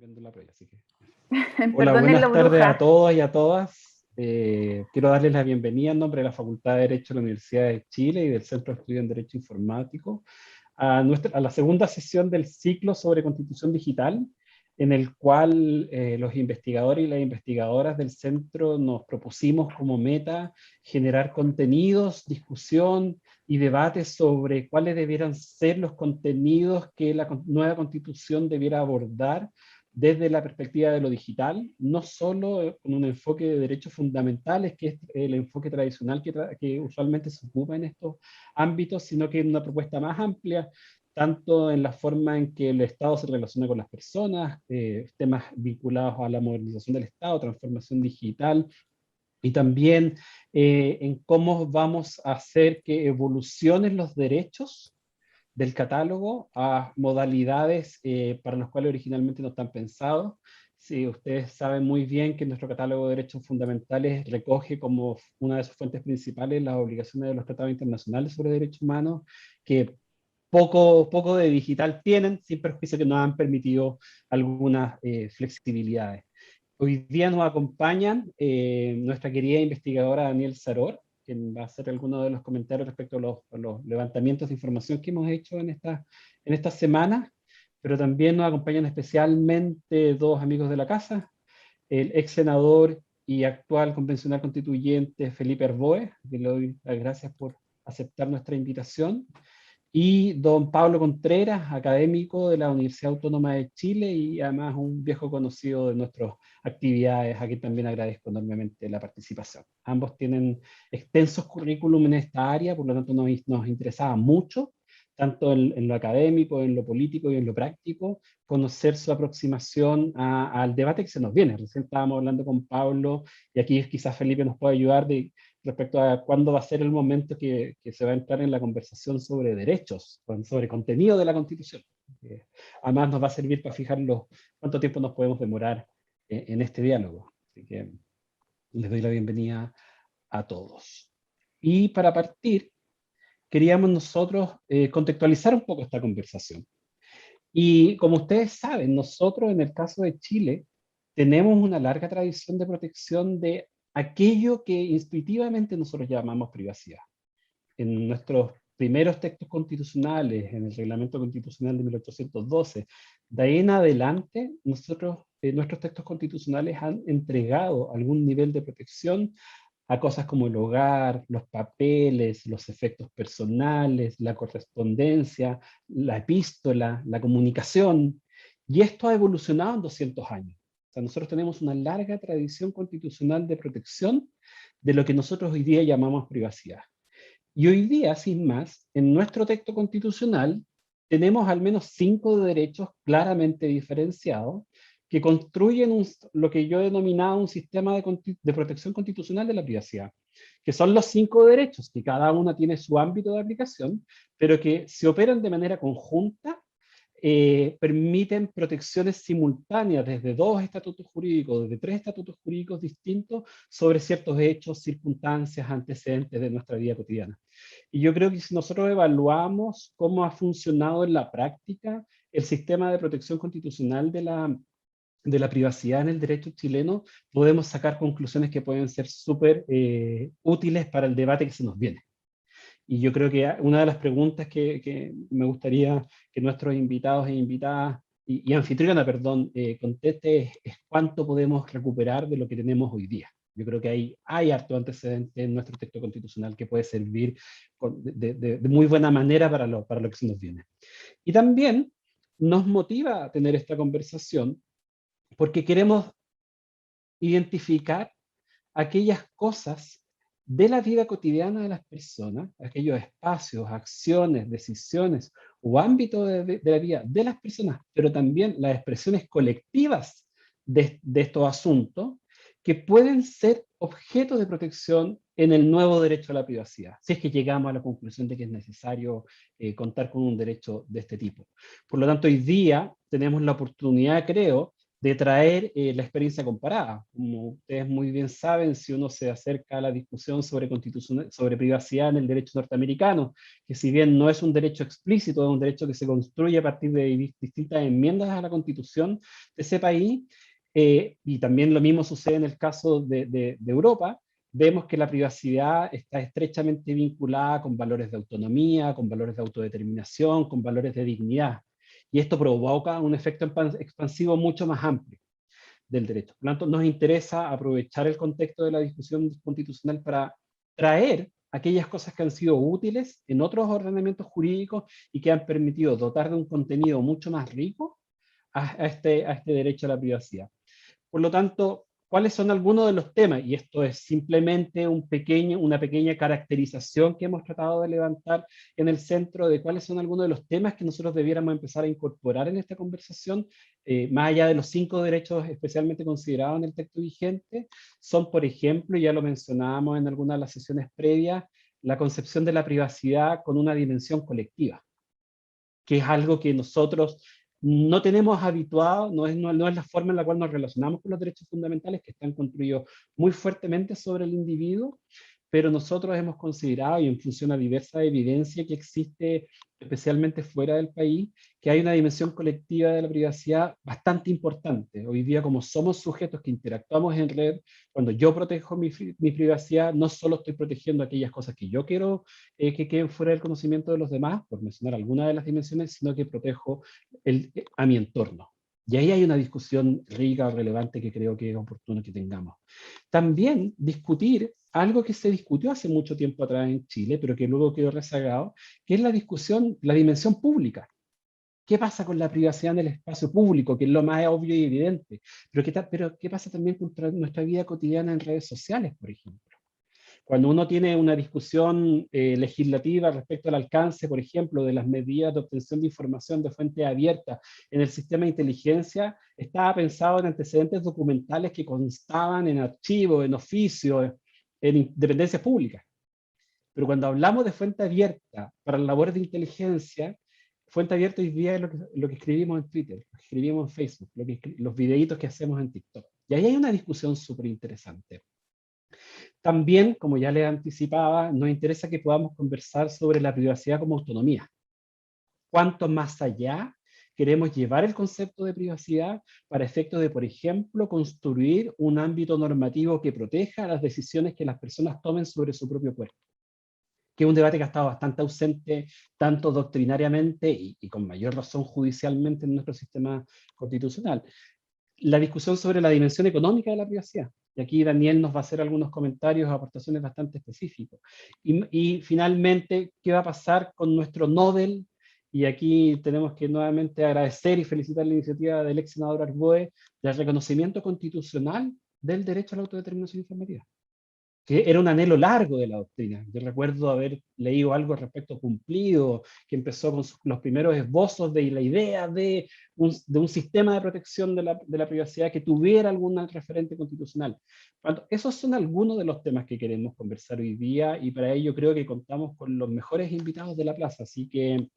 Viendo la playa, así que... Hola, Perdonen la buenas tardes a bruja. todos y a todas. Quiero darles la bienvenida en nombre de la Facultad de Derecho de la Universidad de Chile y del Centro de Estudios en Derecho Informático a la segunda sesión del ciclo sobre Constitución Digital, en el cual los investigadores y las investigadoras del centro nos propusimos como meta generar contenidos, discusión y debates sobre cuáles debieran ser los contenidos que la nueva Constitución debiera abordar desde la perspectiva de lo digital, no solo con un enfoque de derechos fundamentales, que es el enfoque tradicional que usualmente se ocupa en estos ámbitos, sino que en una propuesta más amplia, tanto en la forma en que el Estado se relaciona con las personas, temas vinculados a la modernización del Estado, transformación digital, y también en cómo vamos a hacer que evolucionen los derechos del catálogo a modalidades para las cuales originalmente no están pensados. Sí, ustedes saben muy bien que nuestro catálogo de derechos fundamentales recoge como una de sus fuentes principales las obligaciones de los tratados internacionales sobre derechos humanos, que poco de digital tienen, sin perjuicio que nos han permitido algunas flexibilidades. Hoy día nos acompañan nuestra querida investigadora Daniel Saror, quien va a hacer algunos de los comentarios respecto a los levantamientos de información que hemos hecho en estas semanas, pero también nos acompañan especialmente dos amigos de la casa, el ex senador y actual convencional constituyente Felipe Arboe, que le doy las gracias por aceptar nuestra invitación, y don Pablo Contreras, académico de la Universidad Autónoma de Chile y además un viejo conocido de nuestras actividades, a quien también agradezco enormemente la participación. Ambos tienen extensos currículum en esta área, por lo tanto nos interesaba mucho, tanto en lo académico, en lo político y en lo práctico, conocer su aproximación al debate que se nos viene. Recién estábamos hablando con Pablo, y aquí quizás Felipe nos puede ayudar respecto a cuándo va a ser el momento que se va a entrar en la conversación sobre derechos, sobre contenido de la Constitución. Además nos va a servir para fijar cuánto tiempo nos podemos demorar en este diálogo. Así que les doy la bienvenida a todos. Y para partir, queríamos nosotros contextualizar un poco esta conversación. Y como ustedes saben, nosotros en el caso de Chile tenemos una larga tradición de protección de aquello que intuitivamente nosotros llamamos privacidad. En nuestros primeros textos constitucionales, en el Reglamento Constitucional de 1812, de ahí en adelante, nuestros textos constitucionales han entregado algún nivel de protección a cosas como el hogar, los papeles, los efectos personales, la correspondencia, la epístola, la comunicación, y esto ha evolucionado en 200 años. O sea, nosotros tenemos una larga tradición constitucional de protección de lo que nosotros hoy día llamamos privacidad. Y hoy día, sin más, en nuestro texto constitucional tenemos al menos 5 derechos claramente diferenciados que construyen lo que yo he denominado un sistema de protección constitucional de la privacidad, que son los 5 derechos, que cada uno tiene su ámbito de aplicación, pero que se operan de manera conjunta, permiten protecciones simultáneas desde 2 estatutos jurídicos, desde 3 estatutos jurídicos distintos sobre ciertos hechos, circunstancias, antecedentes de nuestra vida cotidiana. Y yo creo que si nosotros evaluamos cómo ha funcionado en la práctica el sistema de protección constitucional de la privacidad en el derecho chileno, podemos sacar conclusiones que pueden ser súper útiles para el debate que se nos viene. Y yo creo que una de las preguntas que me gustaría que nuestros invitados e invitadas, y anfitriona, perdón, conteste es cuánto podemos recuperar de lo que tenemos hoy día. Yo creo que hay harto antecedente en nuestro texto constitucional que puede servir de muy buena manera para lo que se nos viene. Y también nos motiva a tener esta conversación porque queremos identificar aquellas cosas de la vida cotidiana de las personas, aquellos espacios, acciones, decisiones o ámbitos de la vida de las personas, pero también las expresiones colectivas de estos asuntos que pueden ser objeto de protección en el nuevo derecho a la privacidad, si es que llegamos a la conclusión de que es necesario contar con un derecho de este tipo. Por lo tanto, hoy día tenemos la oportunidad, creo, de traer la experiencia comparada. Como ustedes muy bien saben, si uno se acerca a la discusión sobre sobre privacidad en el derecho norteamericano, que si bien no es un derecho explícito, es un derecho que se construye a partir de distintas enmiendas a la Constitución de ese país, y también lo mismo sucede en el caso de Europa, vemos que la privacidad está estrechamente vinculada con valores de autonomía, con valores de autodeterminación, con valores de dignidad. Y esto provoca un efecto expansivo mucho más amplio del derecho. Por lo tanto, nos interesa aprovechar el contexto de la discusión constitucional para traer aquellas cosas que han sido útiles en otros ordenamientos jurídicos y que han permitido dotar de un contenido mucho más rico a este derecho a la privacidad. Por lo tanto, ¿cuáles son algunos de los temas? Y esto es simplemente una pequeña caracterización que hemos tratado de levantar en el centro de cuáles son algunos de los temas que nosotros debiéramos empezar a incorporar en esta conversación, más allá de los 5 derechos especialmente considerados en el texto vigente, son, por ejemplo, ya lo mencionábamos en algunas de las sesiones previas, la concepción de la privacidad con una dimensión colectiva, que es algo que nosotros no tenemos habituado, no es la forma en la cual nos relacionamos con los derechos fundamentales, que están construidos muy fuertemente sobre el individuo, pero nosotros hemos considerado, y en función a diversa evidencia que existe, especialmente fuera del país, que hay una dimensión colectiva de la privacidad bastante importante. Hoy día, como somos sujetos que interactuamos en red, cuando yo protejo mi privacidad, no solo estoy protegiendo aquellas cosas que yo quiero que queden fuera del conocimiento de los demás, por mencionar alguna de las dimensiones, sino que protejo a mi entorno. Y ahí hay una discusión rica o relevante que creo que es oportuno que tengamos. También discutir algo que se discutió hace mucho tiempo atrás en Chile, pero que luego quedó rezagado, que es la discusión, la dimensión pública. ¿Qué pasa con la privacidad en el espacio público? Que es lo más obvio y evidente. Pero ¿qué pasa también con nuestra vida cotidiana en redes sociales, por ejemplo? Cuando uno tiene una discusión legislativa respecto al alcance, por ejemplo, de las medidas de obtención de información de fuente abierta en el sistema de inteligencia, estaba pensado en antecedentes documentales que constaban en archivos, en oficios, en dependencias públicas. Pero cuando hablamos de fuente abierta para labores de inteligencia, fuente abierta hoy día es lo que escribimos en Twitter, lo que escribimos en Facebook, los videitos que hacemos en TikTok. Y ahí hay una discusión súper interesante. También, como ya les anticipaba, nos interesa que podamos conversar sobre la privacidad como autonomía. ¿Cuánto más allá queremos llevar el concepto de privacidad para efectos de, por ejemplo, construir un ámbito normativo que proteja las decisiones que las personas tomen sobre su propio cuerpo? Que es un debate que ha estado bastante ausente, tanto doctrinariamente y con mayor razón judicialmente en nuestro sistema constitucional. La discusión sobre la dimensión económica de la privacidad. Y aquí Daniel nos va a hacer algunos comentarios, aportaciones bastante específicos. Y finalmente, ¿qué va a pasar con nuestro Nobel? Y aquí tenemos que nuevamente agradecer y felicitar la iniciativa del ex senador Arboe del reconocimiento constitucional del derecho a la autodeterminación informativa, que era un anhelo largo de la doctrina. Yo recuerdo haber leído algo respecto cumplido, que empezó con los primeros esbozos de la idea de un sistema de protección de la privacidad que tuviera algún referente constitucional. Bueno, esos son algunos de los temas que queremos conversar hoy día y para ello creo que contamos con los mejores invitados de la plaza. Así que,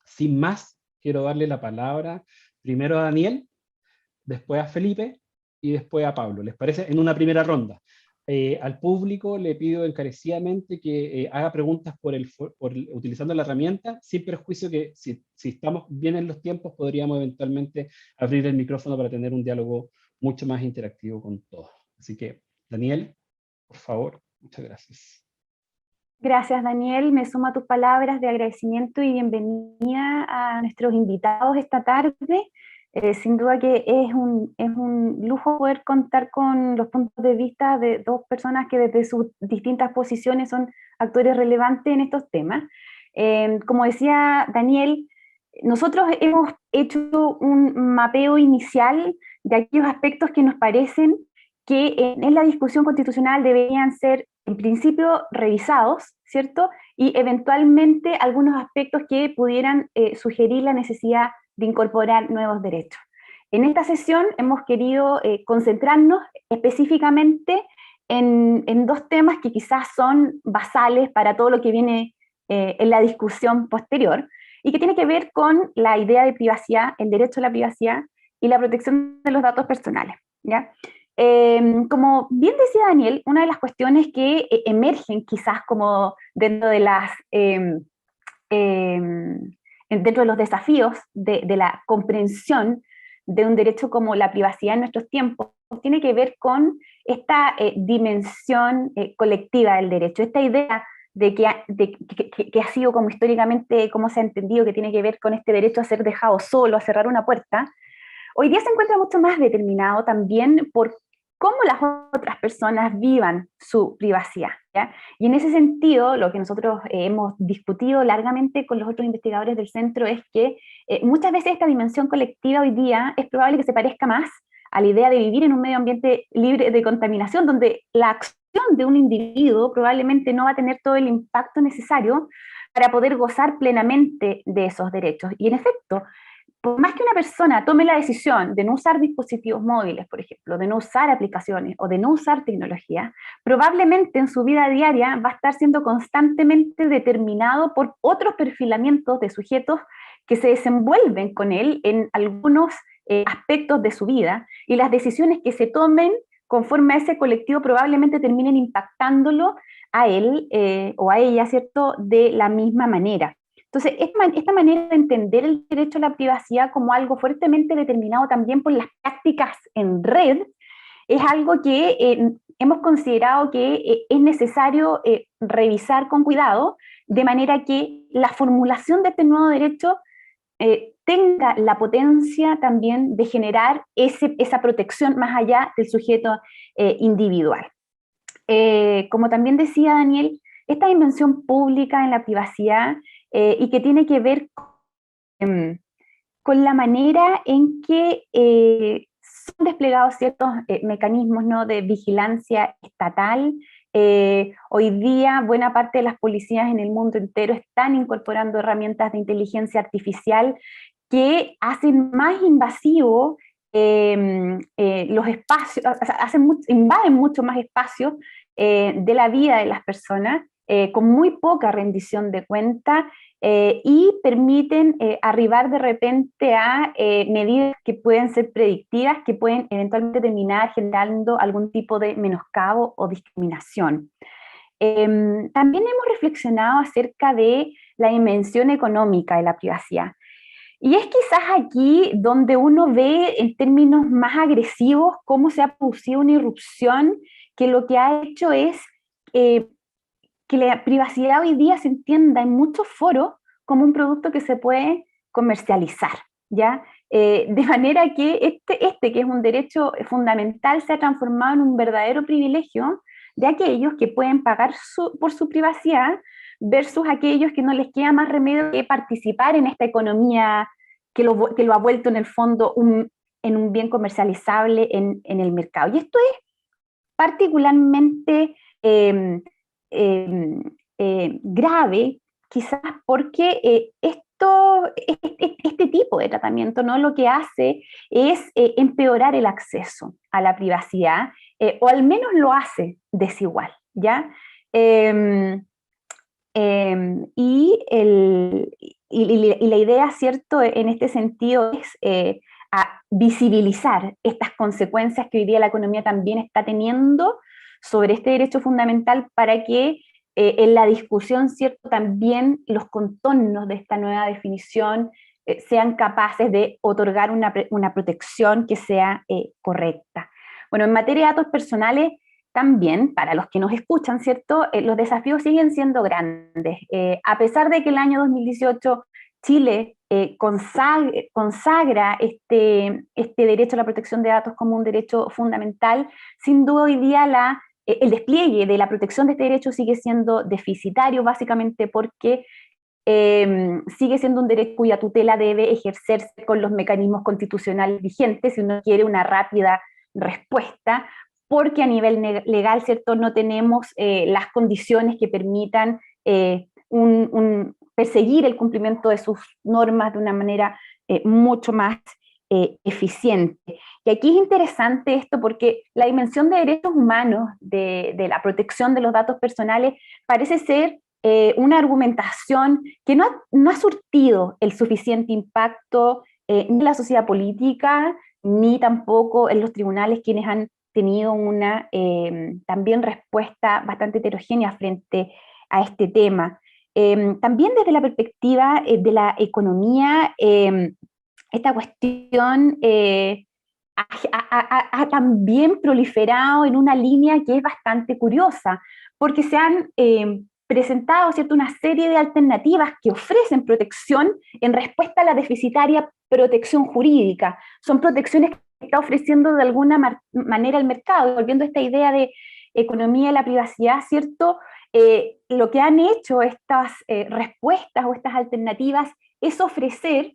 sin más, quiero darle la palabra primero a Daniel, después a Felipe y después a Pablo. ¿Les parece? En una primera ronda. Al público le pido encarecidamente que haga preguntas utilizando la herramienta, sin perjuicio que si estamos bien en los tiempos, podríamos eventualmente abrir el micrófono para tener un diálogo mucho más interactivo con todos. Así que, Daniel, por favor, muchas gracias. Gracias, Daniel. Me sumo a tus palabras de agradecimiento y bienvenida a nuestros invitados esta tarde. Sin duda que es un lujo poder contar con los puntos de vista de dos personas que desde sus distintas posiciones son actores relevantes en estos temas. Como decía Daniel, nosotros hemos hecho un mapeo inicial de aquellos aspectos que nos parecen que en la discusión constitucional deberían ser, en principio, revisados, ¿cierto? Y eventualmente algunos aspectos que pudieran sugerir la necesidad de incorporar nuevos derechos. En esta sesión hemos querido concentrarnos específicamente en dos temas que quizás son basales para todo lo que viene en la discusión posterior y que tiene que ver con la idea de privacidad, el derecho a la privacidad y la protección de los datos personales, ¿ya? Como bien decía Daniel, una de las cuestiones que emergen quizás como dentro de dentro de los desafíos de la comprensión de un derecho como la privacidad en nuestros tiempos, tiene que ver con esta dimensión colectiva del derecho, esta idea de que ha sido como históricamente, como se ha entendido, que tiene que ver con este derecho a ser dejado solo, a cerrar una puerta. Hoy día se encuentra mucho más determinado también por cómo las otras personas vivan su privacidad, ¿ya? Y en ese sentido, lo que nosotros hemos discutido largamente con los otros investigadores del centro es que muchas veces esta dimensión colectiva hoy día es probable que se parezca más a la idea de vivir en un medio ambiente libre de contaminación, donde la acción de un individuo probablemente no va a tener todo el impacto necesario para poder gozar plenamente de esos derechos. Y en efecto, por más que una persona tome la decisión de no usar dispositivos móviles, por ejemplo, de no usar aplicaciones o de no usar tecnología, probablemente en su vida diaria va a estar siendo constantemente determinado por otros perfilamientos de sujetos que se desenvuelven con él en algunos aspectos de su vida, y las decisiones que se tomen conforme a ese colectivo probablemente terminen impactándolo a él o a ella, ¿cierto?, de la misma manera. Entonces, esta manera de entender el derecho a la privacidad como algo fuertemente determinado también por las prácticas en red es algo que hemos considerado que es necesario revisar con cuidado, de manera que la formulación de este nuevo derecho tenga la potencia también de generar esa protección más allá del sujeto individual. Como también decía Daniel, esta dimensión pública en la privacidad y que tiene que ver con la manera en que son desplegados ciertos mecanismos, ¿no?, de vigilancia estatal. Hoy día buena parte de las policías en el mundo entero están incorporando herramientas de inteligencia artificial que hacen más invasivo los espacios, o sea, invaden mucho más espacios de la vida de las personas, con muy poca rendición de cuenta, y permiten arribar de repente a medidas que pueden ser predictivas, que pueden eventualmente terminar generando algún tipo de menoscabo o discriminación. También hemos reflexionado acerca de la dimensión económica de la privacidad. Y es quizás aquí donde uno ve en términos más agresivos cómo se ha producido una irrupción que lo que ha hecho es que la privacidad hoy día se entienda en muchos foros como un producto que se puede comercializar, ¿ya? De manera que que es un derecho fundamental, se ha transformado en un verdadero privilegio de aquellos que pueden pagar por su privacidad versus aquellos que no les queda más remedio que participar en esta economía que lo ha vuelto en el fondo en un bien comercializable en el mercado. Y esto es particularmente grave, quizás porque este tipo de tratamiento, ¿no?, lo que hace es empeorar el acceso a la privacidad, o al menos lo hace desigual, ¿ya? Y la idea, ¿cierto?, en este sentido es a visibilizar estas consecuencias que hoy día la economía también está teniendo sobre este derecho fundamental para que en la discusión, ¿cierto?, también los contornos de esta nueva definición sean capaces de otorgar una protección que sea correcta. Bueno, en materia de datos personales, también, para los que nos escuchan, ¿cierto?, los desafíos siguen siendo grandes. A pesar de que el año 2018 Chile consagra este derecho a la protección de datos como un derecho fundamental, sin duda hoy día el despliegue de la protección de este derecho sigue siendo deficitario, básicamente porque sigue siendo un derecho cuya tutela debe ejercerse con los mecanismos constitucionales vigentes si uno quiere una rápida respuesta, porque a nivel legal, ¿cierto?, no tenemos las condiciones que permitan perseguir el cumplimiento de sus normas de una manera mucho más eficiente. Y aquí es interesante esto porque la dimensión de derechos humanos, de la protección de los datos personales, parece ser una argumentación que no ha surtido el suficiente impacto en la sociedad política, ni tampoco en los tribunales, quienes han tenido una también respuesta bastante heterogénea frente a este tema. También desde la perspectiva de la economía, esta cuestión ha también proliferado en una línea que es bastante curiosa, porque se han presentado, ¿cierto?, una serie de alternativas que ofrecen protección en respuesta a la deficitaria protección jurídica. Son protecciones que está ofreciendo de alguna manera el mercado. Volviendo a esta idea de economía de la privacidad, ¿cierto? Lo que han hecho estas respuestas o estas alternativas es ofrecer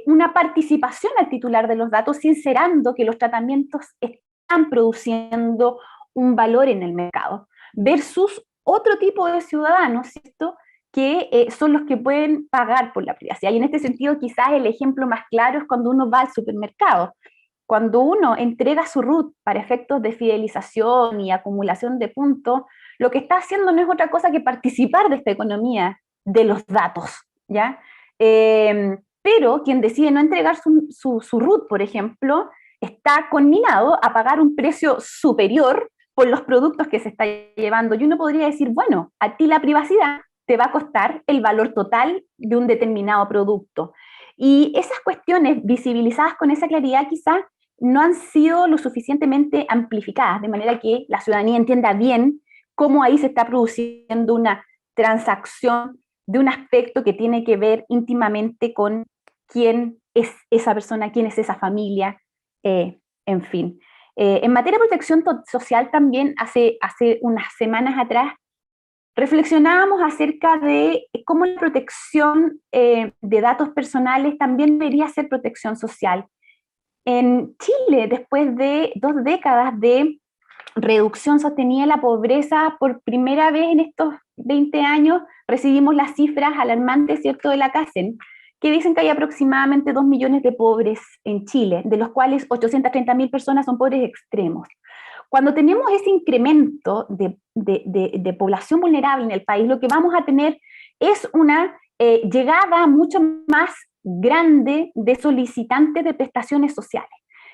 una participación al titular de los datos, sincerando que los tratamientos están produciendo un valor en el mercado, versus otro tipo de ciudadanos, ¿cierto?, que son los que pueden pagar por la privacidad. Y en este sentido, quizás el ejemplo más claro es cuando uno va al supermercado. Cuando uno entrega su RUT para efectos de fidelización y acumulación de puntos, lo que está haciendo no es otra cosa que participar de esta economía de los datos, ¿ya? Pero quien decide no entregar su RUT, por ejemplo, está conminado a pagar un precio superior por los productos que se está llevando. Y uno podría decir, bueno, a ti la privacidad te va a costar el valor total de un determinado producto. Y esas cuestiones visibilizadas con esa claridad quizás no han sido lo suficientemente amplificadas, de manera que la ciudadanía entienda bien cómo ahí se está produciendo una transacción de un aspecto que tiene que ver íntimamente con quién es esa persona, quién es esa familia, en fin. En materia de protección social también, hace unas semanas atrás, reflexionábamos acerca de cómo la protección de datos personales también debería ser protección social. En Chile, después de 2 décadas de reducción sostenida de la pobreza, por primera vez en estos 20 años recibimos las cifras alarmantes, ¿cierto?, de la CACEN, que dicen que hay aproximadamente 2 millones de pobres en Chile, de los cuales 830.000 personas son pobres extremos. Cuando tenemos ese incremento de población vulnerable en el país, lo que vamos a tener es una llegada mucho más grande de solicitantes de prestaciones sociales.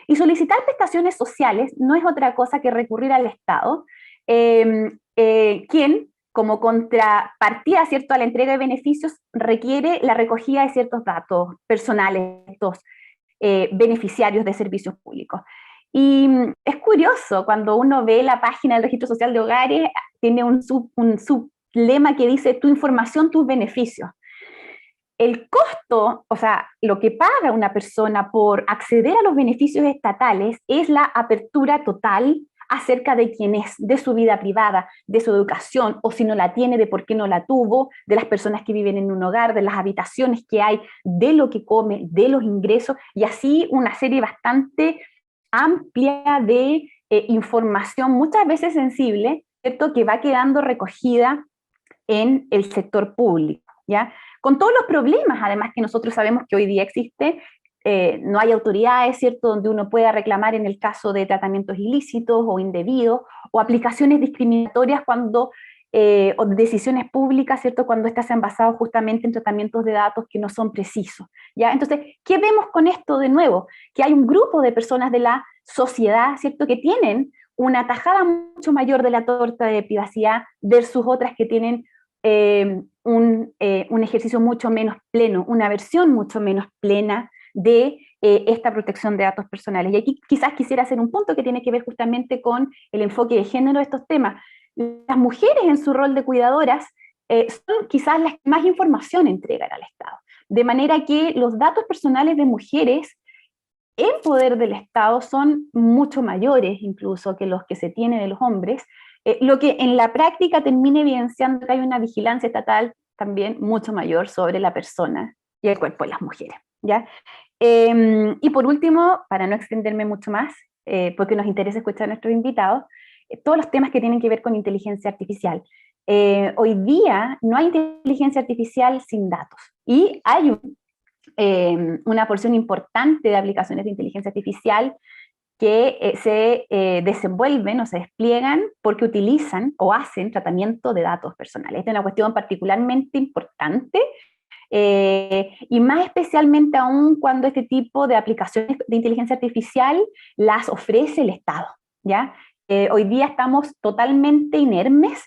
Y solicitar prestaciones sociales no es otra cosa que recurrir al Estado, quien, como contrapartida, ¿cierto?, a la entrega de beneficios, requiere la recogida de ciertos datos personales, estos beneficiarios de servicios públicos. Y es curioso, cuando uno ve la página del Registro Social de Hogares, tiene un sublema que dice tu información, tus beneficios. El costo, o sea, lo que paga una persona por acceder a los beneficios estatales es la apertura total acerca de quién es, de su vida privada, de su educación, o si no la tiene, de por qué no la tuvo, de las personas que viven en un hogar, de las habitaciones que hay, de lo que come, de los ingresos, y así una serie bastante amplia de información, muchas veces sensible, ¿cierto?, que va quedando recogida en el sector público, ¿ya? Con todos los problemas, además, que nosotros sabemos que hoy día existe, no hay autoridades, ¿cierto?, donde uno pueda reclamar en el caso de tratamientos ilícitos o indebidos, o aplicaciones discriminatorias cuando, o decisiones públicas, ¿cierto?, cuando estas se han basado justamente en tratamientos de datos que no son precisos, ¿ya? Entonces, ¿qué vemos con esto de nuevo? Que hay un grupo de personas de la sociedad, ¿cierto?, que tienen una tajada mucho mayor de la torta de privacidad versus otras que tienen un ejercicio mucho menos pleno, una versión mucho menos plena de esta protección de datos personales. Y aquí quizás quisiera hacer un punto que tiene que ver justamente con el enfoque de género de estos temas. Las mujeres en su rol de cuidadoras son quizás las que más información entregan al Estado, de manera que los datos personales de mujeres en poder del Estado son mucho mayores incluso que los que se tiene de los hombres, lo que en la práctica termina evidenciando que hay una vigilancia estatal también mucho mayor sobre la persona y el cuerpo de las mujeres, ¿ya? Y por último, para no extenderme mucho más, porque nos interesa escuchar a nuestros invitados, todos los temas que tienen que ver con inteligencia artificial. Hoy día no hay inteligencia artificial sin datos, y hay una porción importante de aplicaciones de inteligencia artificial que se desenvuelven o se despliegan porque utilizan o hacen tratamiento de datos personales. Esta es una cuestión particularmente importante y más especialmente aún cuando este tipo de aplicaciones de inteligencia artificial las ofrece el Estado, ¿ya? Hoy día estamos totalmente inermes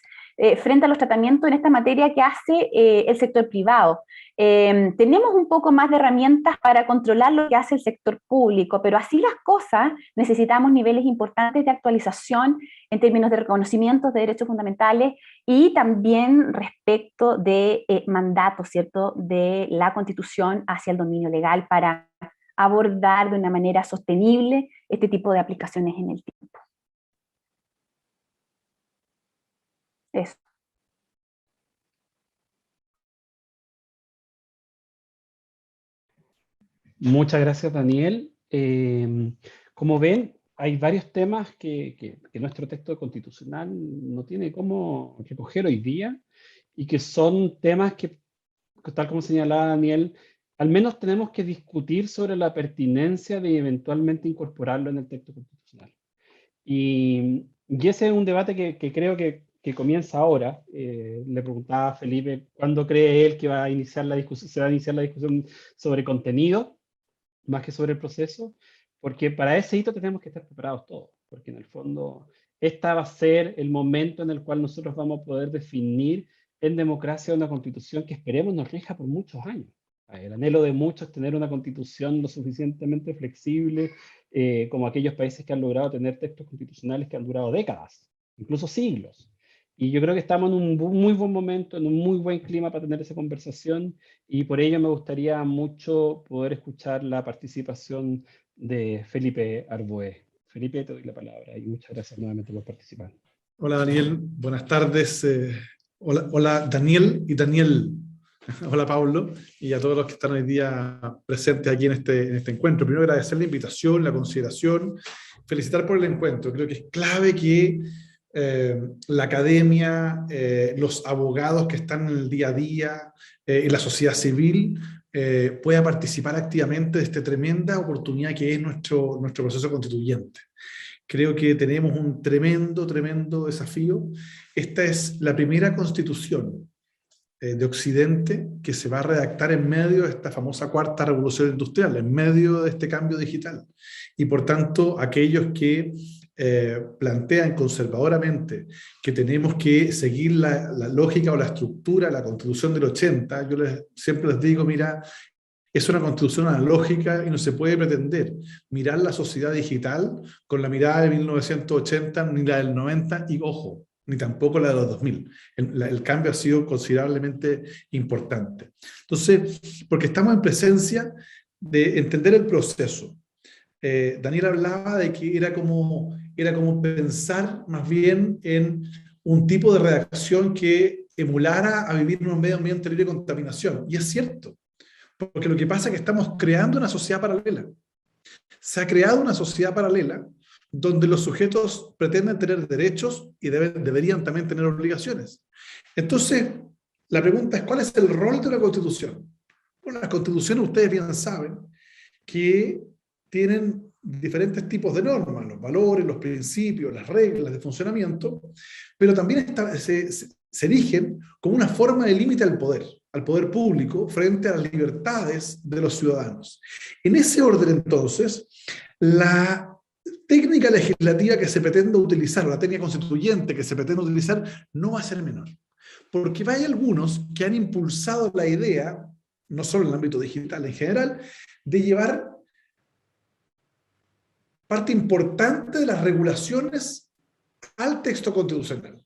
frente a los tratamientos en esta materia que hace el sector privado. Tenemos un poco más de herramientas para controlar lo que hace el sector público, pero así las cosas necesitamos niveles importantes de actualización en términos de reconocimientos de derechos fundamentales y también respecto de mandatos, ¿cierto?, de la Constitución hacia el dominio legal para abordar de una manera sostenible este tipo de aplicaciones en el tiempo. Eso. Muchas gracias, Daniel. Como ven, hay varios temas que nuestro texto constitucional no tiene cómo recoger hoy día y que son temas que, tal como señalaba Daniel, al menos tenemos que discutir sobre la pertinencia de eventualmente incorporarlo en el texto constitucional. Y ese es un debate que creo que comienza ahora. Le preguntaba a Felipe cuándo cree él que va a iniciar la discusión, se va a iniciar la discusión sobre contenido, más que sobre el proceso, porque para ese hito tenemos que estar preparados todos, porque en el fondo esta va a ser el momento en el cual nosotros vamos a poder definir en democracia una constitución que esperemos nos rija por muchos años. El anhelo de muchos es tener una constitución lo suficientemente flexible como aquellos países que han logrado tener textos constitucionales que han durado décadas, incluso siglos. Y yo creo que estamos en un muy buen momento, en un muy buen clima para tener esa conversación, y por ello me gustaría mucho poder escuchar la participación de Felipe Arboe. Felipe, te doy la palabra y muchas gracias nuevamente por participar. Hola Daniel, buenas tardes. Hola Daniel y Daniel. Hola Pablo y a todos los que están hoy día presentes aquí en este encuentro. Primero agradecer la invitación, la consideración, felicitar por el encuentro. Creo que es clave que la academia, los abogados que están en el día a día y la sociedad civil pueda participar activamente de esta tremenda oportunidad que es nuestro proceso constituyente. Creo que tenemos un tremendo desafío. Esta es la primera constitución de Occidente que se va a redactar en medio de esta famosa cuarta revolución industrial, en medio de este cambio digital. Y por tanto, aquellos que plantean conservadoramente que tenemos que seguir la lógica o la estructura de la Constitución del 80, yo siempre les digo, mira, es una constitución analógica y no se puede pretender mirar la sociedad digital con la mirada de 1980 ni la del 90 y, ojo, ni tampoco la de los 2000. El cambio ha sido considerablemente importante. Entonces, porque estamos en presencia de entender el proceso. Daniel hablaba de que era como pensar más bien en un tipo de redacción que emulara a vivir en un medio ambiente libre de contaminación. Y es cierto. Porque lo que pasa es que estamos creando una sociedad paralela. Se ha creado una sociedad paralela donde los sujetos pretenden tener derechos y deberían también tener obligaciones. Entonces, la pregunta es, ¿cuál es el rol de una constitución? Bueno, las constituciones, ustedes bien saben, que tienen diferentes tipos de normas, los valores, los principios, las reglas de funcionamiento, pero también se erigen como una forma de límite al poder público frente a las libertades de los ciudadanos. En ese orden, entonces, la técnica legislativa que se pretende utilizar, o la técnica constituyente que se pretende utilizar, no va a ser menor. Porque hay algunos que han impulsado la idea, no solo en el ámbito digital en general, de llevar parte importante de las regulaciones al texto constitucional,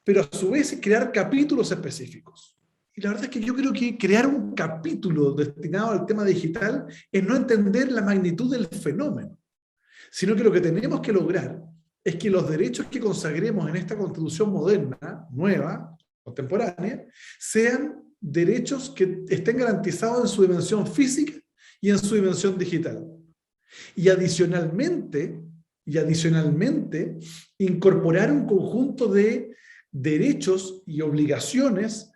pero a su vez crear capítulos específicos. Y la verdad es que yo creo que crear un capítulo destinado al tema digital es no entender la magnitud del fenómeno, sino que lo que tenemos que lograr es que los derechos que consagremos en esta constitución moderna, nueva, contemporánea, sean derechos que estén garantizados en su dimensión física y en su dimensión digital. Y adicionalmente, incorporar un conjunto de derechos y obligaciones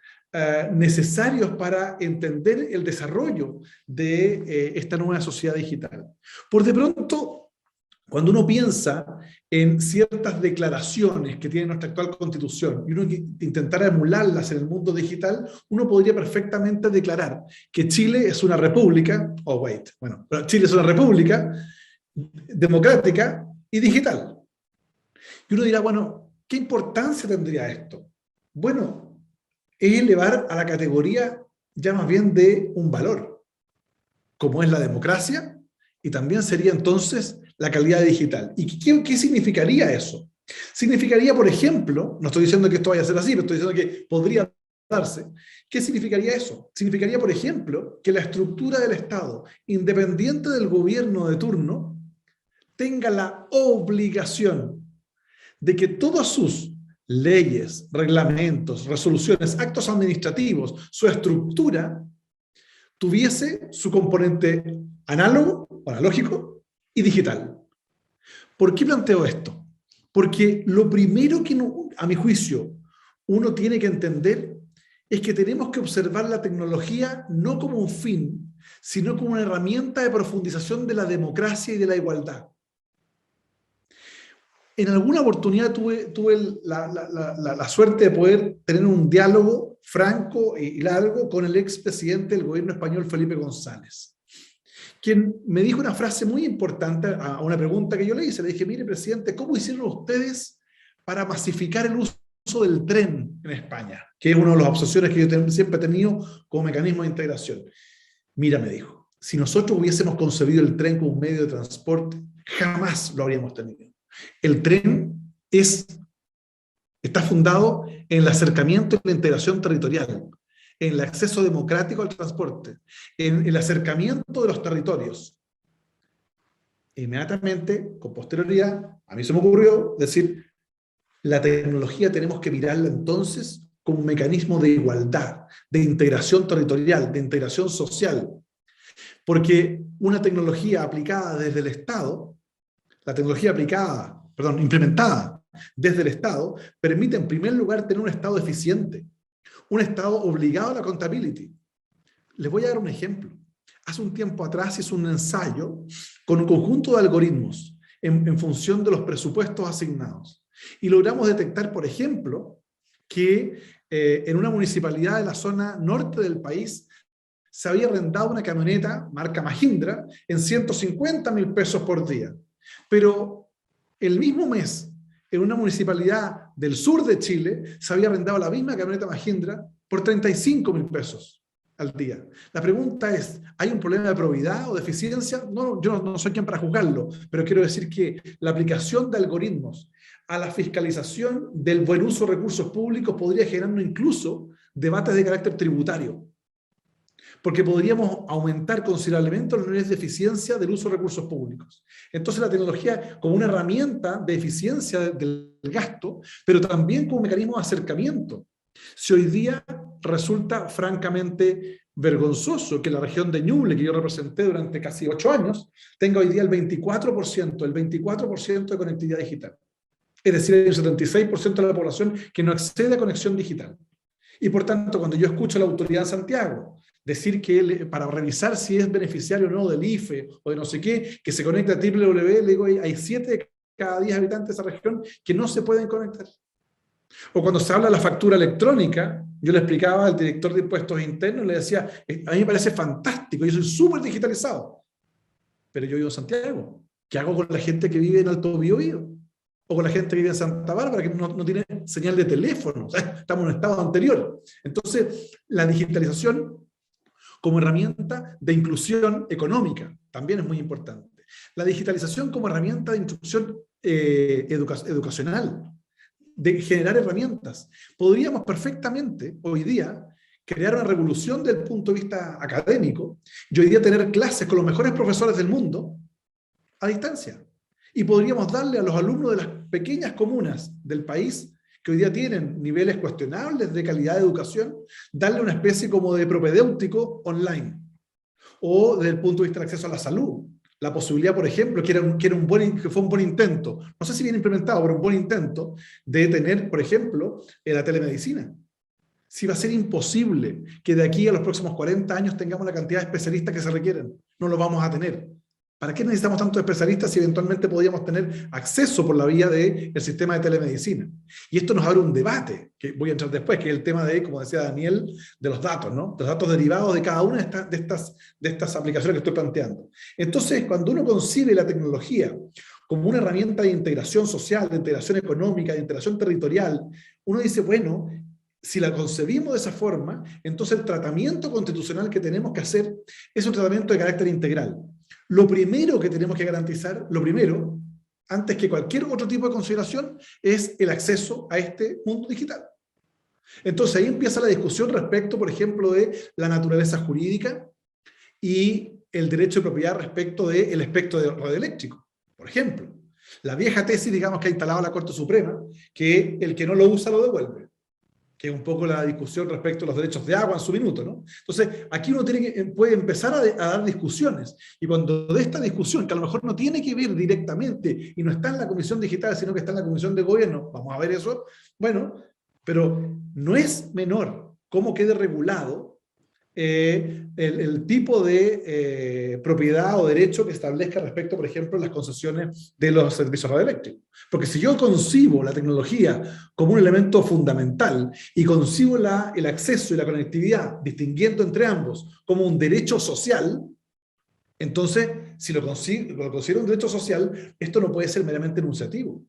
necesarios para entender el desarrollo de esta nueva sociedad digital. Por de pronto, Cuando uno piensa en ciertas declaraciones que tiene nuestra actual Constitución y uno intentara emularlas en el mundo digital, uno podría perfectamente declarar que Chile es una república, pero Chile es una república democrática y digital. Y uno dirá, bueno, ¿qué importancia tendría esto? Bueno, es elevar a la categoría ya más bien de un valor, como es la democracia, y también sería entonces la calidad digital. ¿Y qué significaría eso? Significaría, por ejemplo, no estoy diciendo que esto vaya a ser así, pero estoy diciendo que podría darse. ¿Qué significaría eso? Significaría, por ejemplo, que la estructura del Estado, independiente del gobierno de turno, tenga la obligación de que todas sus leyes, reglamentos, resoluciones, actos administrativos, su estructura, tuviese su componente análogo, o analógico, y digital. ¿Por qué planteo esto? Porque lo primero que, a mi juicio, uno tiene que entender es que tenemos que observar la tecnología no como un fin, sino como una herramienta de profundización de la democracia y de la igualdad. En alguna oportunidad tuve la suerte de poder tener un diálogo franco y largo con el expresidente del gobierno español, Felipe González, quien me dijo una frase muy importante a una pregunta que yo le hice. Le dije, mire, presidente, ¿cómo hicieron ustedes para masificar el uso del tren en España? Que es una de las obsesiones que yo siempre he tenido como mecanismo de integración. Mira, me dijo, si nosotros hubiésemos concebido el tren como un medio de transporte, jamás lo habríamos tenido. El tren está fundado en el acercamiento y la integración territorial, en el acceso democrático al transporte, en el acercamiento de los territorios. Inmediatamente, con posterioridad, a mí se me ocurrió decir, la tecnología tenemos que mirarla entonces como un mecanismo de igualdad, de integración territorial, de integración social. Porque una tecnología aplicada desde el Estado, implementada desde el Estado, permite en primer lugar tener un Estado eficiente, un Estado obligado a la accountability. Les voy a dar un ejemplo. Hace un tiempo atrás hice un ensayo con un conjunto de algoritmos en función de los presupuestos asignados. Y logramos detectar, por ejemplo, que en una municipalidad de la zona norte del país se había arrendado una camioneta marca Mahindra en 150.000 pesos por día. Pero el mismo mes, en una municipalidad del sur de Chile, se había arrendado la misma camioneta Mahindra por 35.000 pesos al día. La pregunta es, ¿hay un problema de probidad o de eficiencia? No, yo no soy quien para juzgarlo, pero quiero decir que la aplicación de algoritmos a la fiscalización del buen uso de recursos públicos podría generarnos incluso debates de carácter tributario, porque podríamos aumentar considerablemente los niveles de eficiencia del uso de recursos públicos. Entonces la tecnología como una herramienta de eficiencia del gasto, pero también como un mecanismo de acercamiento. Si hoy día resulta francamente vergonzoso que la región de Ñuble, que yo representé durante casi 8 años, tenga hoy día el 24% de conectividad digital. Es decir, hay un 76% de la población que no accede a conexión digital. Y por tanto, cuando yo escucho a la autoridad de Santiago decir que para revisar si es beneficiario o no del IFE o de no sé qué, que se conecta a www, le digo, hay 7 de cada 10 habitantes de esa región que no se pueden conectar. O cuando se habla de la factura electrónica, yo le explicaba al director de impuestos internos, le decía, a mí me parece fantástico, yo soy súper digitalizado, pero yo vivo en Santiago. ¿Qué hago con la gente que vive en Alto Biobío? O con la gente que vive en Santa Bárbara, que no tiene señal de teléfono, o sea, estamos en un estado anterior. Entonces, la digitalización como herramienta de inclusión económica también es muy importante. La digitalización como herramienta de instrucción educacional, de generar herramientas. Podríamos perfectamente hoy día crear una revolución desde el punto de vista académico y hoy día tener clases con los mejores profesores del mundo a distancia. Y podríamos darle a los alumnos de las pequeñas comunas del país, que hoy día tienen niveles cuestionables de calidad de educación, darle una especie como de propedéutico online. O desde el punto de vista del acceso a la salud. La posibilidad, por ejemplo, que fue un buen intento, no sé si bien implementado, pero un buen intento, de tener, por ejemplo, la telemedicina. Si va a ser imposible que de aquí a los próximos 40 años tengamos la cantidad de especialistas que se requieren, no lo vamos a tener. ¿Para qué necesitamos tantos especialistas si eventualmente podíamos tener acceso por la vía del sistema de telemedicina? Y esto nos abre un debate, que voy a entrar después, que es el tema de, como decía Daniel, de los datos, ¿no? De los datos derivados de cada una de estas aplicaciones que estoy planteando. Entonces, cuando uno concibe la tecnología como una herramienta de integración social, de integración económica, de integración territorial, uno dice, bueno, si la concebimos de esa forma, entonces el tratamiento constitucional que tenemos que hacer es un tratamiento de carácter integral. Lo primero que tenemos que garantizar, lo primero, antes que cualquier otro tipo de consideración, es el acceso a este mundo digital. Entonces ahí empieza la discusión respecto, por ejemplo, de la naturaleza jurídica y el derecho de propiedad respecto del espectro radioeléctrico. Por ejemplo, la vieja tesis, digamos, que ha instalado la Corte Suprema, que el que no lo usa lo devuelve, que es un poco la discusión respecto a los derechos de agua en su minuto, ¿no? Entonces, aquí uno puede empezar a dar discusiones, y cuando de esta discusión, que a lo mejor no tiene que ver directamente, y no está en la Comisión Digital, sino que está en la Comisión de Gobierno, vamos a ver eso, bueno, pero no es menor cómo quede regulado el tipo de propiedad o derecho que establezca respecto, por ejemplo, las concesiones de los servicios radioeléctricos. Porque si yo concibo la tecnología como un elemento fundamental y concibo el acceso y la conectividad, distinguiendo entre ambos como un derecho social, entonces, si lo considero un derecho social, esto no puede ser meramente enunciativo.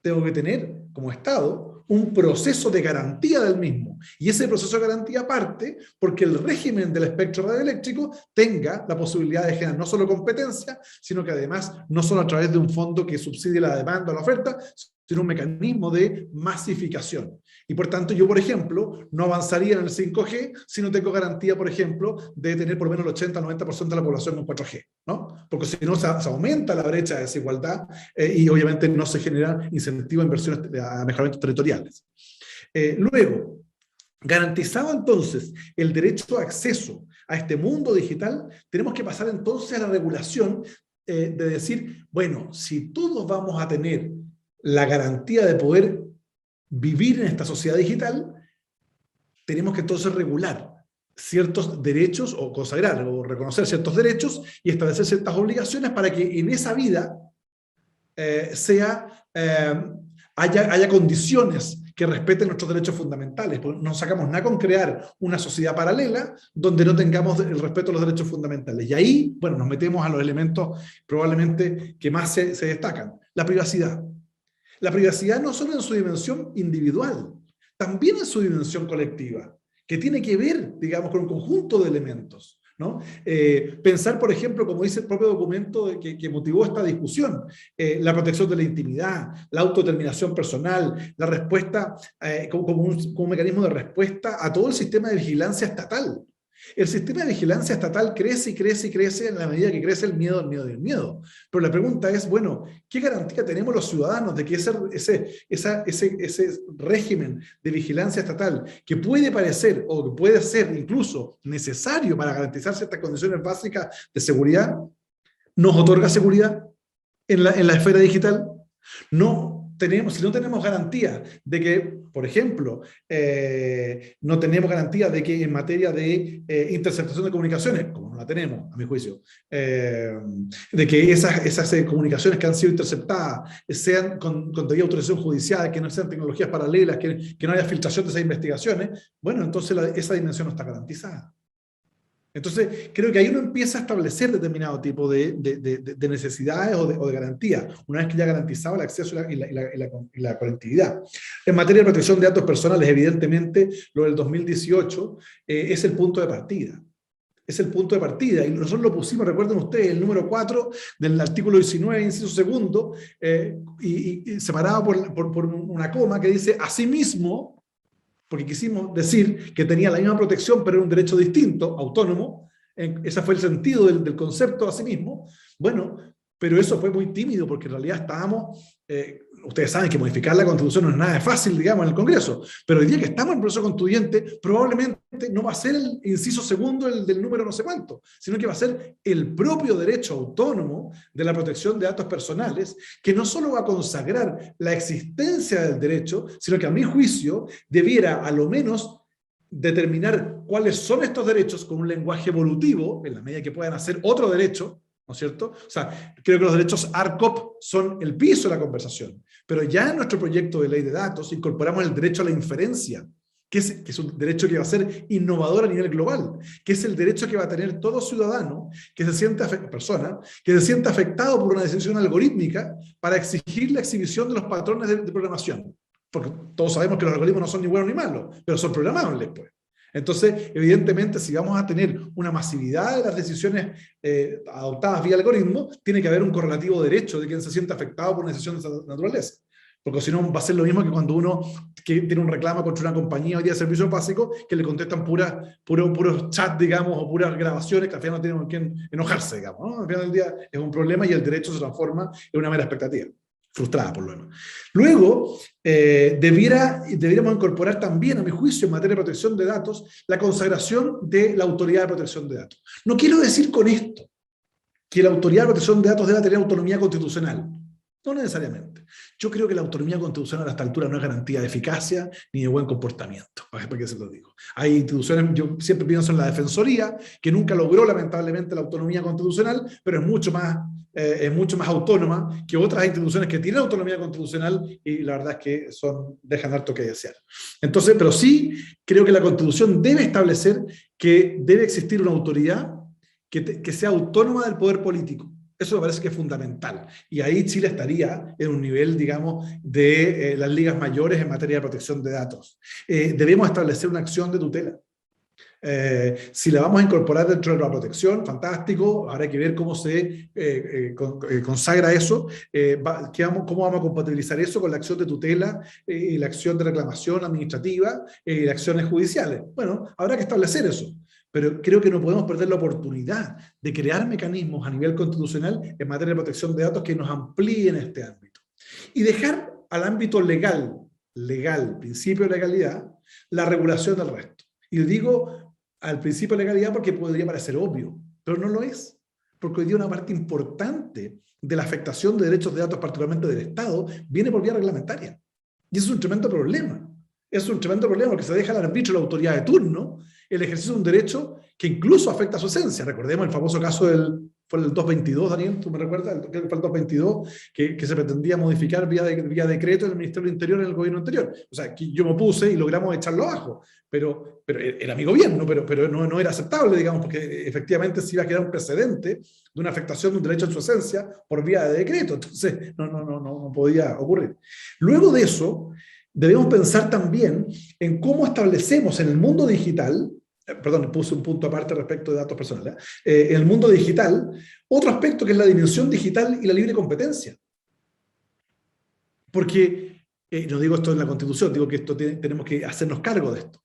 Tengo que tener, como Estado, un proceso de garantía del mismo. Y ese proceso de garantía parte porque el régimen del espectro radioeléctrico tenga la posibilidad de generar no solo competencia, sino que además, no solo a través de un fondo que subsidie la demanda o la oferta, sino un mecanismo de masificación. Y por tanto, yo, por ejemplo, no avanzaría en el 5G si no tengo garantía, por ejemplo, de tener por lo menos el 80 al 90% de la población con 4G, ¿no? Porque si no, se aumenta la brecha de desigualdad y obviamente no se genera incentivo a inversiones a mejoramientos territoriales. Luego, garantizado entonces el derecho a acceso a este mundo digital, tenemos que pasar entonces a la regulación de decir, bueno, si todos vamos a tener la garantía de poder vivir en esta sociedad digital, tenemos que entonces regular ciertos derechos o consagrar o reconocer ciertos derechos y establecer ciertas obligaciones para que en esa vida haya condiciones que respeten nuestros derechos fundamentales. No sacamos nada con crear una sociedad paralela donde no tengamos el respeto a los derechos fundamentales. Y ahí, bueno, nos metemos a los elementos probablemente que más se destacan. La privacidad. La privacidad no solo en su dimensión individual, también en su dimensión colectiva, que tiene que ver, digamos, con un conjunto de elementos, ¿no? Pensar, por ejemplo, como dice el propio documento que motivó esta discusión, la protección de la intimidad, la autodeterminación personal, la respuesta como un mecanismo de respuesta a todo el sistema de vigilancia estatal. El sistema de vigilancia estatal crece y crece y crece en la medida que crece el miedo, el miedo y el miedo. Pero la pregunta es, bueno, ¿qué garantía tenemos los ciudadanos de que ese régimen de vigilancia estatal, que puede parecer o que puede ser incluso necesario para garantizar ciertas condiciones básicas de seguridad, nos otorga seguridad en la esfera digital? Si no tenemos garantía de que, por ejemplo, no tenemos garantía de que en materia de interceptación de comunicaciones, como no la tenemos, a mi juicio, de que esas comunicaciones que han sido interceptadas sean con debida autorización judicial, que no sean tecnologías paralelas, que no haya filtración de esas investigaciones, bueno, entonces esa dimensión no está garantizada. Entonces, creo que ahí uno empieza a establecer determinado tipo de necesidades o de garantías, una vez que ya garantizaba el acceso y la conectividad. En materia de protección de datos personales, evidentemente, lo del 2018 es el punto de partida. Es el punto de partida, y nosotros lo pusimos, recuerden ustedes, el número 4 del artículo 19, inciso segundo, y separado por una coma que dice, asimismo, porque quisimos decir que tenía la misma protección, pero era un derecho distinto, autónomo. Ese fue el sentido del concepto a sí mismo. Bueno, pero eso fue muy tímido, porque en realidad estábamos, ustedes saben que modificar la Constitución no es nada fácil, digamos, en el Congreso, pero el día que estamos en el proceso constituyente, probablemente no va a ser el inciso segundo del número no sé cuánto, sino que va a ser el propio derecho autónomo de la protección de datos personales, que no solo va a consagrar la existencia del derecho, sino que a mi juicio debiera a lo menos determinar cuáles son estos derechos con un lenguaje evolutivo, en la medida que puedan hacer otro derecho, ¿no es cierto? O sea, creo que los derechos ARCOP son el piso de la conversación, pero ya en nuestro proyecto de ley de datos incorporamos el derecho a la inferencia, que es un derecho que va a ser innovador a nivel global, que es el derecho que va a tener todo ciudadano que se sienta afectado por una decisión algorítmica para exigir la exhibición de los patrones de programación. Porque todos sabemos que los algoritmos no son ni buenos ni malos, pero son programables, pues. Entonces, evidentemente, si vamos a tener una masividad de las decisiones adoptadas vía algoritmo, tiene que haber un correlativo derecho de quien se siente afectado por una decisión de esa naturaleza. Porque si no, va a ser lo mismo que cuando uno que tiene un reclamo contra una compañía hoy día de servicios básicos que le contestan puros chats, digamos, o puras grabaciones que al final no tienen con quién enojarse, digamos, ¿no? Al final del día es un problema y el derecho se transforma en una mera expectativa, frustrada por lo demás. Luego, deberíamos incorporar también, a mi juicio, en materia de protección de datos, la consagración de la Autoridad de Protección de Datos. No quiero decir con esto que la Autoridad de Protección de Datos deba tener autonomía constitucional. No necesariamente. Yo creo que la autonomía constitucional a esta altura no es garantía de eficacia ni de buen comportamiento, para que se lo digo. Hay instituciones, yo siempre pienso en la Defensoría, que nunca logró lamentablemente la autonomía constitucional, pero es mucho más autónoma que otras instituciones que tienen autonomía constitucional y la verdad es que dejan harto que desear. Entonces, pero sí creo que la Constitución debe establecer que debe existir una autoridad que sea autónoma del poder político. Eso me parece que es fundamental. Y ahí Chile estaría en un nivel, digamos, de las ligas mayores en materia de protección de datos. Debemos establecer una acción de tutela. Si la vamos a incorporar dentro de la protección, fantástico, habrá que ver cómo se consagra eso, cómo vamos a compatibilizar eso con la acción de tutela, la acción de reclamación administrativa y las acciones judiciales. Bueno, habrá que establecer eso. Pero creo que no podemos perder la oportunidad de crear mecanismos a nivel constitucional en materia de protección de datos que nos amplíen este ámbito. Y dejar al ámbito legal, principio de legalidad, la regulación del resto. Y digo al principio de legalidad porque podría parecer obvio, pero no lo es. Porque hoy día una parte importante de la afectación de derechos de datos, particularmente del Estado, viene por vía reglamentaria. Y eso es un tremendo problema. Es un tremendo problema porque se deja al arbitrio de la autoridad de turno el ejercicio de un derecho que incluso afecta a su esencia. Recordemos el famoso caso fue el 222, Daniel, ¿tú me recuerdas? Creo que fue el 222, que se pretendía modificar vía decreto en el Ministerio del Interior en el gobierno anterior. O sea, que yo me opuse y logramos echarlo abajo, pero era mi gobierno, pero no era aceptable, digamos, porque efectivamente se iba a quedar un precedente de una afectación de un derecho en su esencia por vía de decreto. Entonces, no podía ocurrir. Luego de eso, debemos pensar también en cómo establecemos en el mundo digital, perdón, puse un punto aparte respecto de datos personales, en el mundo digital, otro aspecto que es la dimensión digital y la libre competencia. Porque, no digo esto en la Constitución, digo que tenemos que hacernos cargo de esto.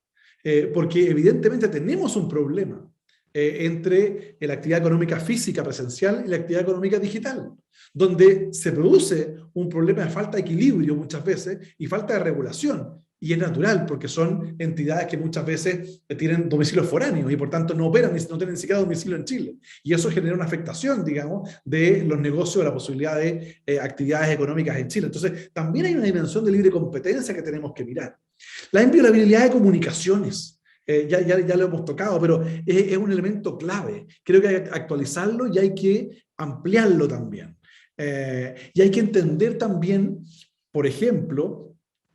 Porque evidentemente tenemos un problema entre la actividad económica física presencial y la actividad económica digital, donde se produce un problema de falta de equilibrio muchas veces y falta de regulación. Y es natural, porque son entidades que muchas veces tienen domicilios foráneos y por tanto no operan, no tienen ni siquiera domicilio en Chile. Y eso genera una afectación, digamos, de los negocios, de la posibilidad de actividades económicas en Chile. Entonces, también hay una dimensión de libre competencia que tenemos que mirar. La inviolabilidad de comunicaciones. Ya lo hemos tocado, pero es un elemento clave. Creo que hay que actualizarlo y hay que ampliarlo también. Y hay que entender también, por ejemplo,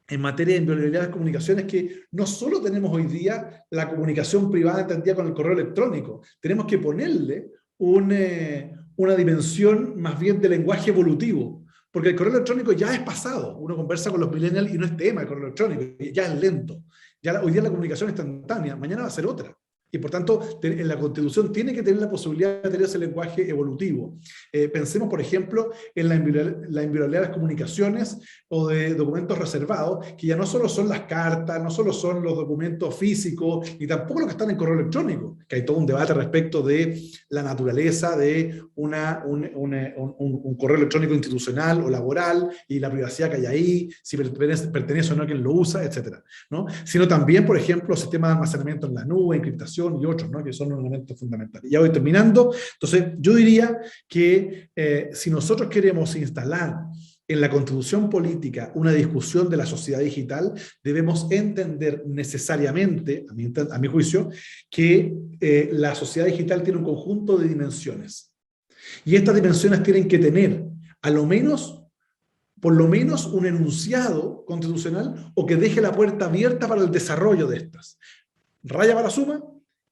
en materia de inviolabilidad de las comunicaciones, que no solo tenemos hoy día la comunicación privada entendida con el correo electrónico, tenemos que ponerle una dimensión más bien de lenguaje evolutivo, porque el correo electrónico ya es pasado, uno conversa con los millennials y no es tema el correo electrónico, ya es lento, hoy día la comunicación es instantánea, mañana va a ser otra. Y por tanto, en la Constitución tiene que tener la posibilidad de tener ese lenguaje evolutivo. Pensemos, por ejemplo, en la inviolabilidad de las comunicaciones o de documentos reservados, que ya no solo son las cartas, no solo son los documentos físicos, ni tampoco los que están en correo electrónico, que hay todo un debate respecto de la naturaleza de un correo electrónico institucional o laboral y la privacidad que hay ahí, si pertenece o no a quien lo usa, etc., ¿no? Sino también, por ejemplo, sistemas de almacenamiento en la nube, encriptación, y otros, ¿no? Que son un elemento fundamental. Ya voy terminando. Entonces, yo diría que si nosotros queremos instalar en la constitución política una discusión de la sociedad digital, debemos entender necesariamente, a mi juicio, que la sociedad digital tiene un conjunto de dimensiones. Y estas dimensiones tienen que tener, por lo menos un enunciado constitucional o que deje la puerta abierta para el desarrollo de estas. Raya para suma,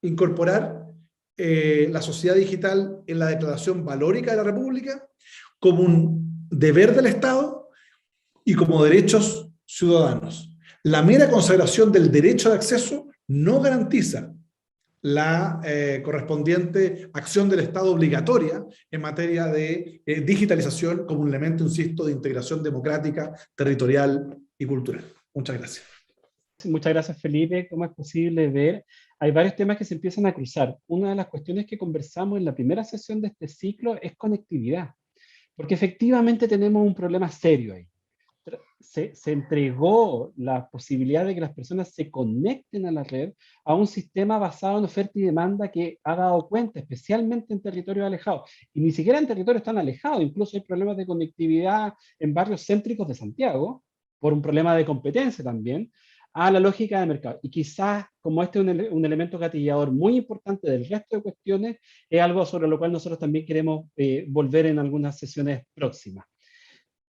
incorporar la sociedad digital en la declaración valórica de la República como un deber del Estado y como derechos ciudadanos. La mera consagración del derecho de acceso no garantiza la correspondiente acción del Estado obligatoria en materia de digitalización como un elemento, insisto, de integración democrática, territorial y cultural. Muchas gracias. Muchas gracias, Felipe. ¿Cómo es posible ver? Hay varios temas que se empiezan a cruzar. Una de las cuestiones que conversamos en la primera sesión de este ciclo es conectividad, porque efectivamente tenemos un problema serio ahí. Se entregó la posibilidad de que las personas se conecten a la red a un sistema basado en oferta y demanda que ha dado cuenta, especialmente en territorios alejados. Y ni siquiera en territorios tan alejados, incluso hay problemas de conectividad en barrios céntricos de Santiago, por un problema de competencia también, a la lógica de mercado. Y quizás, como este es un elemento gatillador muy importante del resto de cuestiones, es algo sobre lo cual nosotros también queremos volver en algunas sesiones próximas.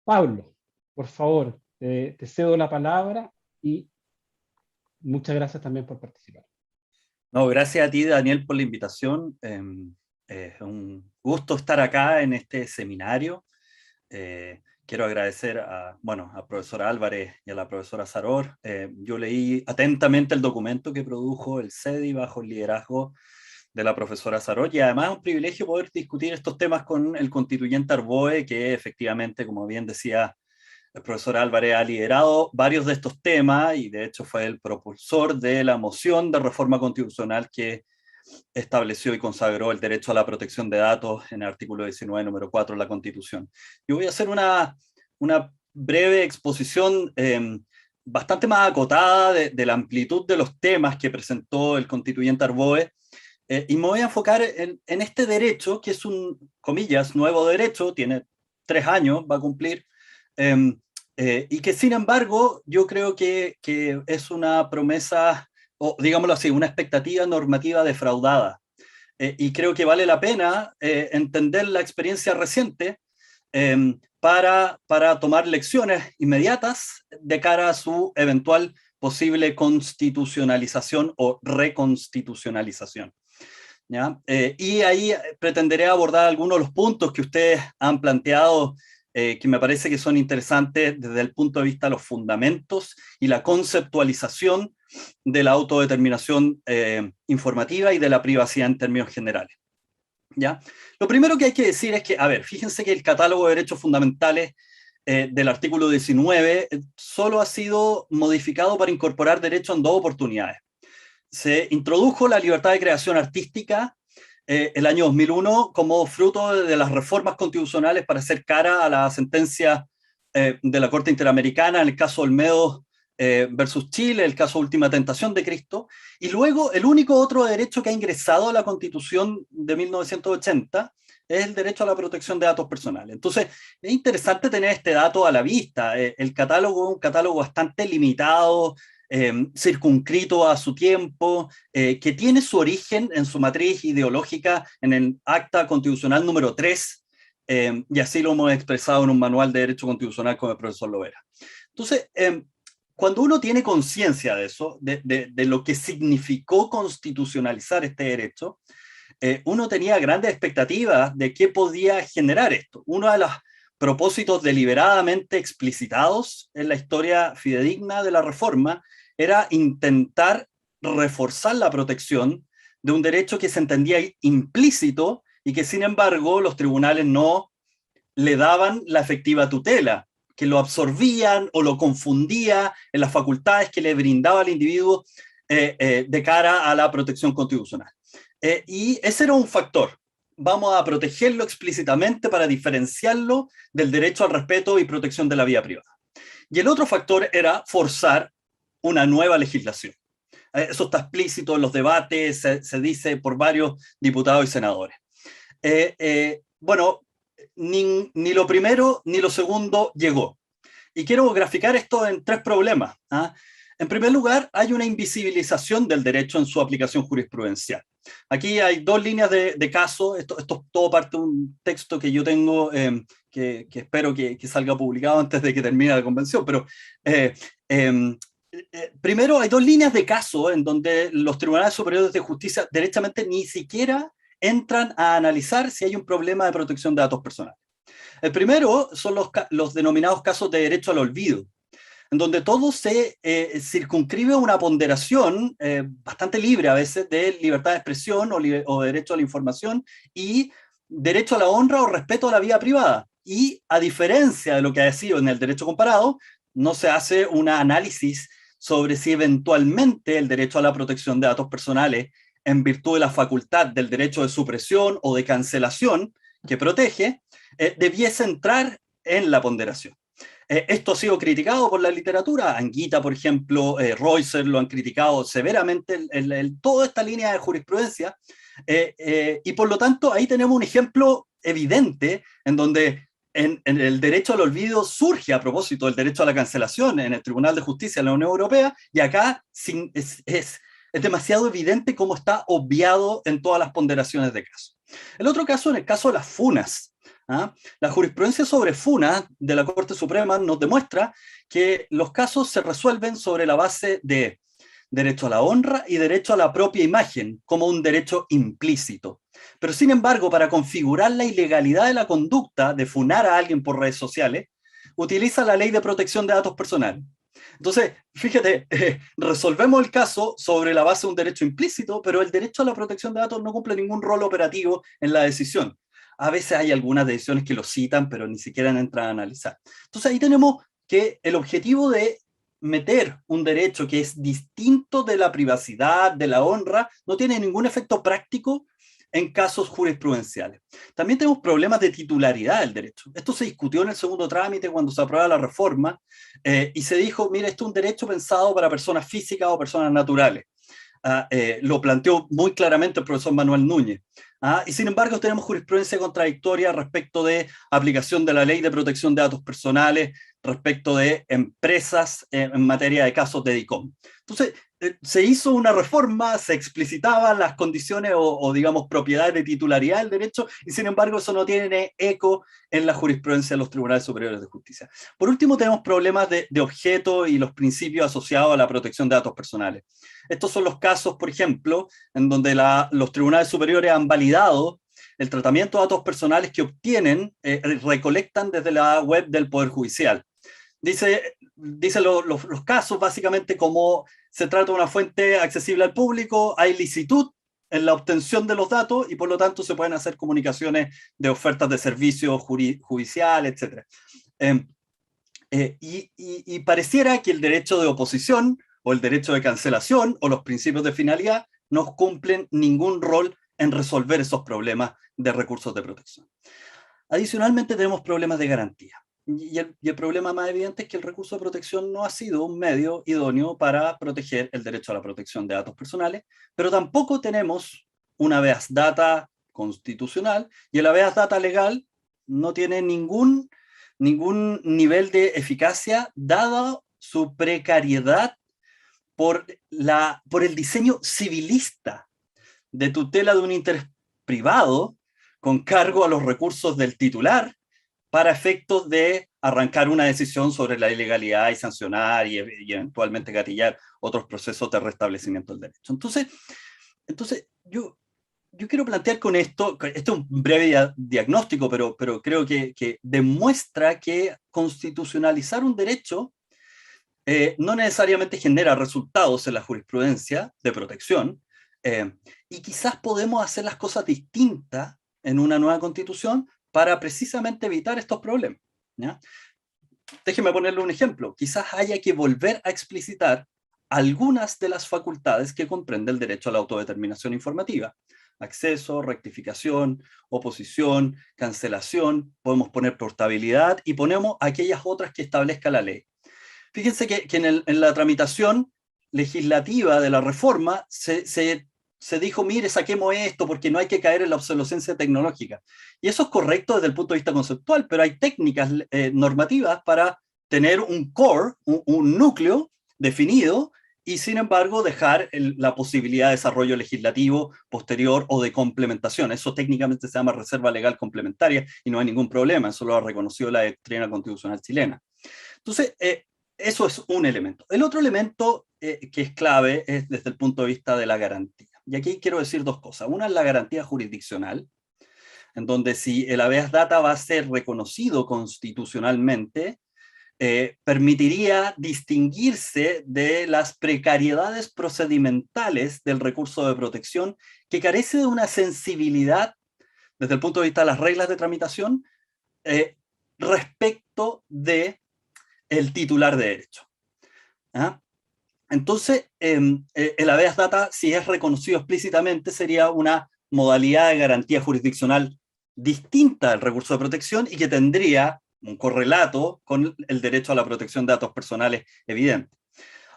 Pablo, por favor, te cedo la palabra y muchas gracias también por participar. No, gracias a ti, Daniel, por la invitación. Es un gusto estar acá en este seminario. Quiero agradecer a profesora Álvarez y a la profesora Saror. Yo leí atentamente el documento que produjo el CEDI bajo el liderazgo de la profesora Saror, y además es un privilegio poder discutir estos temas con el constituyente Arboe, que efectivamente, como bien decía el profesor Álvarez, ha liderado varios de estos temas y de hecho fue el propulsor de la moción de reforma constitucional que estableció y consagró el derecho a la protección de datos en el artículo 19, número 4 de la Constitución. Yo voy a hacer una breve exposición bastante más acotada de la amplitud de los temas que presentó el constituyente Arboe, y me voy a enfocar en este derecho, que es un, comillas, nuevo derecho, tiene 3 años, va a cumplir, y que sin embargo yo creo que es una promesa, o digámoslo así, una expectativa normativa defraudada. Y creo que vale la pena entender la experiencia reciente para tomar lecciones inmediatas de cara a su eventual posible constitucionalización o reconstitucionalización. ¿Ya? Y ahí pretenderé abordar algunos de los puntos que ustedes han planteado, que me parece que son interesantes desde el punto de vista de los fundamentos y la conceptualización de la autodeterminación informativa y de la privacidad en términos generales. ¿Ya? Lo primero que hay que decir es que, a ver, fíjense que el catálogo de derechos fundamentales del artículo 19 solo ha sido modificado para incorporar derechos en 2 oportunidades. Se introdujo la libertad de creación artística el año 2001 como fruto de las reformas constitucionales para hacer cara a la sentencia de la Corte Interamericana en el caso Olmedo versus Chile, el caso Última Tentación de Cristo, y luego el único otro derecho que ha ingresado a la Constitución de 1980 es el derecho a la protección de datos personales. Entonces, es interesante tener este dato a la vista. El catálogo es un catálogo bastante limitado, circunscrito a su tiempo, que tiene su origen en su matriz ideológica en el Acta Constitucional número 3, y así lo hemos expresado en un manual de Derecho Constitucional con el profesor Lovera. Entonces, cuando uno tiene conciencia de eso, de lo que significó constitucionalizar este derecho, uno tenía grandes expectativas de qué podía generar esto. Uno de los propósitos deliberadamente explicitados en la historia fidedigna de la reforma era intentar reforzar la protección de un derecho que se entendía implícito y que sin embargo los tribunales no le daban la efectiva tutela, que lo absorbían o lo confundía en las facultades que le brindaba al individuo de cara a la protección constitucional. Y ese era un factor. Vamos a protegerlo explícitamente para diferenciarlo del derecho al respeto y protección de la vida privada. Y el otro factor era forzar una nueva legislación. Eso está explícito en los debates, se dice por varios diputados y senadores. Bueno, ni lo primero ni lo segundo llegó. Y quiero graficar esto en 3 problemas. En primer lugar, hay una invisibilización del derecho en su aplicación jurisprudencial. Aquí hay dos líneas de caso. Esto todo parte de un texto que yo tengo, que espero que salga publicado antes de que termine la convención, pero primero hay dos líneas de caso en donde los tribunales superiores de justicia derechamente ni siquiera entran a analizar si hay un problema de protección de datos personales. El primero son los denominados casos de derecho al olvido, en donde todo se circunscribe a una ponderación bastante libre a veces de libertad de expresión o derecho a la información y derecho a la honra o respeto a la vida privada. Y a diferencia de lo que ha sido en el derecho comparado, no se hace un análisis sobre si eventualmente el derecho a la protección de datos personales, en virtud de la facultad del derecho de supresión o de cancelación que protege, debiese entrar en la ponderación. Esto ha sido criticado por la literatura. Anguita, por ejemplo, Reusser lo han criticado severamente, toda esta línea de jurisprudencia, y por lo tanto ahí tenemos un ejemplo evidente en donde en el derecho al olvido surge a propósito del derecho a la cancelación en el Tribunal de Justicia de la Unión Europea, y acá es demasiado evidente cómo está obviado en todas las ponderaciones de caso. El otro caso, en el caso de las funas. La jurisprudencia sobre funas de la Corte Suprema nos demuestra que los casos se resuelven sobre la base de derecho a la honra y derecho a la propia imagen como un derecho implícito. Pero sin embargo, para configurar la ilegalidad de la conducta de funar a alguien por redes sociales, utiliza la Ley de Protección de Datos Personales. Entonces, fíjate, resolvemos el caso sobre la base de un derecho implícito, pero el derecho a la protección de datos no cumple ningún rol operativo en la decisión. A veces hay algunas decisiones que lo citan, pero ni siquiera entran a analizar. Entonces ahí tenemos que el objetivo de meter un derecho que es distinto de la privacidad, de la honra, no tiene ningún efecto práctico en casos jurisprudenciales. También tenemos problemas de titularidad del derecho. Esto se discutió en el segundo trámite cuando se aprueba la reforma y se dijo, mira, esto es un derecho pensado para personas físicas o personas naturales. Lo planteó muy claramente el profesor Manuel Núñez. Y sin embargo tenemos jurisprudencia contradictoria respecto de aplicación de la Ley de Protección de Datos Personales, respecto de empresas en materia de casos de DICOM. Entonces, se hizo una reforma, se explicitaban las condiciones o digamos, propiedades de titularidad del derecho, y sin embargo eso no tiene eco en la jurisprudencia de los tribunales superiores de justicia. Por último, tenemos problemas de objeto y los principios asociados a la protección de datos personales. Estos son los casos, por ejemplo, en donde los tribunales superiores han validado el tratamiento de datos personales que obtienen, recolectan desde la web del Poder Judicial. Dice los casos básicamente como se trata de una fuente accesible al público, hay licitud en la obtención de los datos y por lo tanto se pueden hacer comunicaciones de ofertas de servicios judicial, etc. Y pareciera que el derecho de oposición o el derecho de cancelación o los principios de finalidad no cumplen ningún rol en resolver esos problemas de recursos de protección. Adicionalmente tenemos problemas de garantía. Y el problema más evidente es que el recurso de protección no ha sido un medio idóneo para proteger el derecho a la protección de datos personales, pero tampoco tenemos un habeas data constitucional, y el habeas data legal no tiene ningún nivel de eficacia dada su precariedad por el diseño civilista de tutela de un interés privado con cargo a los recursos del titular para efectos de arrancar una decisión sobre la ilegalidad y sancionar y eventualmente gatillar otros procesos de restablecimiento del derecho. Entonces yo quiero plantear con esto es un breve diagnóstico, pero creo que demuestra que constitucionalizar un derecho no necesariamente genera resultados en la jurisprudencia de protección, y quizás podemos hacer las cosas distintas en una nueva constitución para precisamente evitar estos problemas, ¿ya? Déjeme ponerle un ejemplo. Quizás haya que volver a explicitar algunas de las facultades que comprende el derecho a la autodeterminación informativa. Acceso, rectificación, oposición, cancelación, podemos poner portabilidad y ponemos aquellas otras que establezca la ley. Fíjense que en la tramitación legislativa de la reforma se dijo, mire, saquemos esto porque no hay que caer en la obsolescencia tecnológica. Y eso es correcto desde el punto de vista conceptual, pero hay técnicas normativas para tener un core, un núcleo definido y sin embargo dejar la posibilidad de desarrollo legislativo posterior o de complementación. Eso técnicamente se llama reserva legal complementaria y no hay ningún problema, eso lo ha reconocido la doctrina constitucional chilena. Entonces, eso es un elemento. El otro elemento que es clave es desde el punto de vista de la garantía. Y aquí quiero decir dos cosas. Una es la garantía jurisdiccional, en donde si el habeas data va a ser reconocido constitucionalmente, permitiría distinguirse de las precariedades procedimentales del recurso de protección, que carece de una sensibilidad desde el punto de vista de las reglas de tramitación respecto de el titular de derecho. ¿Ah? Entonces, el habeas data, si es reconocido explícitamente, sería una modalidad de garantía jurisdiccional distinta al recurso de protección y que tendría un correlato con el derecho a la protección de datos personales evidente.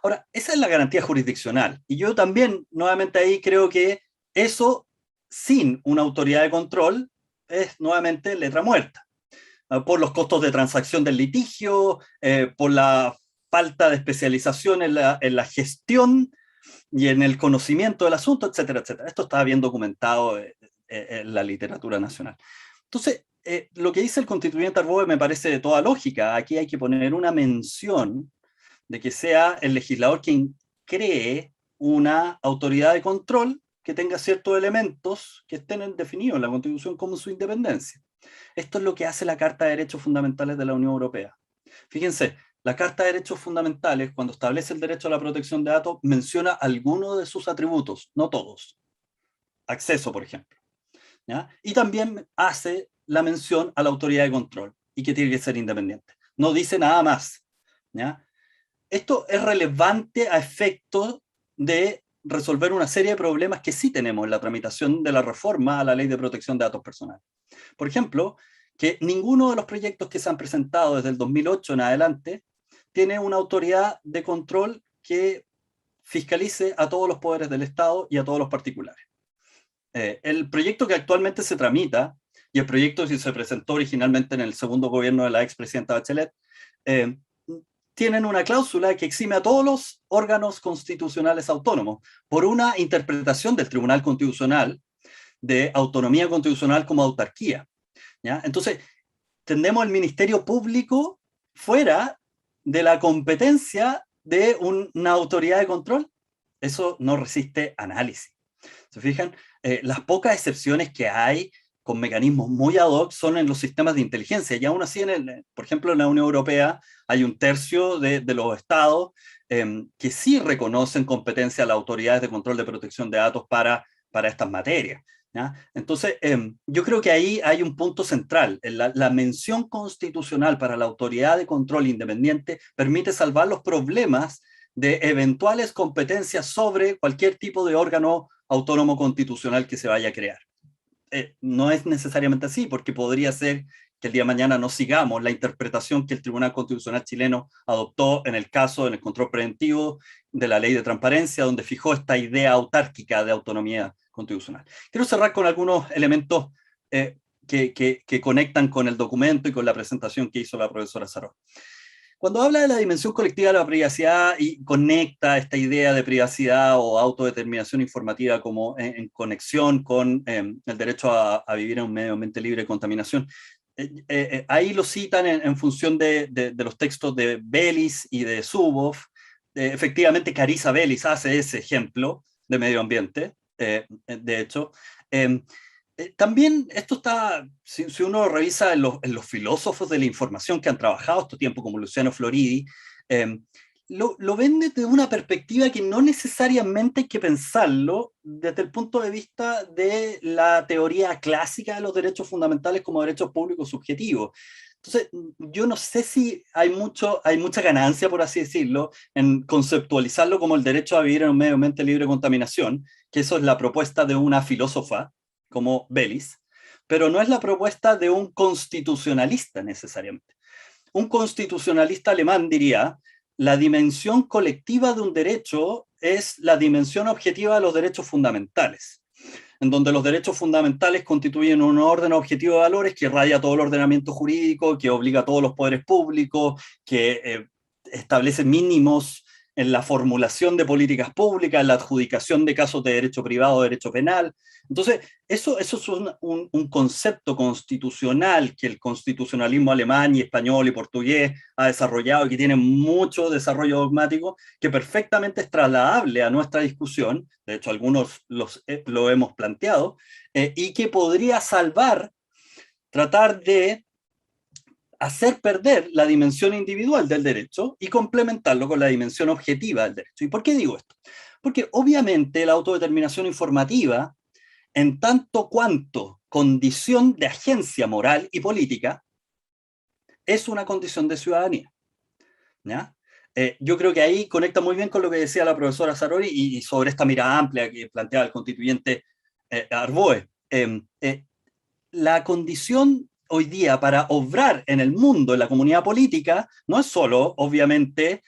Ahora, esa es la garantía jurisdiccional. Y yo también, nuevamente ahí, creo que eso, sin una autoridad de control, es nuevamente letra muerta. Por los costos de transacción del litigio, por la falta de especialización en la gestión y en el conocimiento del asunto, etcétera, etcétera. Esto está bien documentado en la literatura nacional. Entonces, lo que dice el constituyente Arboe me parece de toda lógica. Aquí hay que poner una mención de que sea el legislador quien cree una autoridad de control que tenga ciertos elementos que estén definidos en la Constitución como su independencia. Esto es lo que hace la Carta de Derechos Fundamentales de la Unión Europea. Fíjense, la Carta de Derechos Fundamentales, cuando establece el derecho a la protección de datos, menciona algunos de sus atributos, no todos. Acceso, por ejemplo. ¿Ya? Y también hace la mención a la autoridad de control y que tiene que ser independiente. No dice nada más. ¿Ya? Esto es relevante a efecto de resolver una serie de problemas que sí tenemos en la tramitación de la reforma a la Ley de Protección de Datos Personales. Por ejemplo, que ninguno de los proyectos que se han presentado desde el 2008 en adelante tiene una autoridad de control que fiscalice a todos los poderes del Estado y a todos los particulares. El proyecto que actualmente se tramita, y el proyecto que se presentó originalmente en el segundo gobierno de la expresidenta Bachelet, tienen una cláusula que exime a todos los órganos constitucionales autónomos por una interpretación del Tribunal Constitucional de autonomía constitucional como autarquía. ¿Ya? Entonces, tenemos el Ministerio Público fuera de la competencia de una autoridad de control. Eso no resiste análisis. ¿Se fijan? Las pocas excepciones que hay con mecanismos muy ad hoc son en los sistemas de inteligencia. Y aún así, por ejemplo, en la Unión Europea hay un tercio de los estados que sí reconocen competencia a las autoridades de control de protección de datos para estas materias. ¿Ya? Entonces, yo creo que ahí hay un punto central. La mención constitucional para la autoridad de control independiente permite salvar los problemas de eventuales competencias sobre cualquier tipo de órgano autónomo constitucional que se vaya a crear. No es necesariamente así, porque podría ser que el día de mañana no sigamos la interpretación que el Tribunal Constitucional chileno adoptó en el caso, en el control preventivo de la Ley de Transparencia, donde fijó esta idea autárquica de autonomía constitucional. Quiero cerrar con algunos elementos que conectan con el documento y con la presentación que hizo la profesora Saró. Cuando habla de la dimensión colectiva de la privacidad y conecta esta idea de privacidad o autodeterminación informativa como en conexión con el derecho a vivir en un medio ambiente libre de contaminación, ahí lo citan en función de los textos de Bellis y de Zuboff. Efectivamente, Carissa Bellis hace ese ejemplo de medio ambiente, de hecho. También esto está, si uno revisa en los filósofos de la información que han trabajado estos tiempos, como Luciano Floridi, lo ven desde una perspectiva que no necesariamente hay que pensarlo desde el punto de vista de la teoría clásica de los derechos fundamentales como derechos públicos subjetivos. Entonces, yo no sé si hay mucha ganancia, por así decirlo, en conceptualizarlo como el derecho a vivir en un medio ambiente libre de contaminación, que eso es la propuesta de una filósofa como Bellis, pero no es la propuesta de un constitucionalista necesariamente. Un constitucionalista alemán diría: la dimensión colectiva de un derecho es la dimensión objetiva de los derechos fundamentales, en donde los derechos fundamentales constituyen un orden objetivo de valores que irradia todo el ordenamiento jurídico, que obliga a todos los poderes públicos, que establece mínimos en la formulación de políticas públicas, en la adjudicación de casos de derecho privado o derecho penal. Entonces, eso es un concepto constitucional que el constitucionalismo alemán y español y portugués ha desarrollado y que tiene mucho desarrollo dogmático, que perfectamente es trasladable a nuestra discusión, de hecho algunos lo hemos planteado, y que podría tratar de hacer perder la dimensión individual del derecho y complementarlo con la dimensión objetiva del derecho. ¿Y por qué digo esto? Porque obviamente la autodeterminación informativa, en tanto cuanto condición de agencia moral y política, es una condición de ciudadanía, ¿ya? Yo creo que ahí conecta muy bien con lo que decía la profesora Sarori y sobre esta mirada amplia que planteaba el constituyente Arboe. La condición hoy día para obrar en el mundo, en la comunidad política, no es solo, obviamente,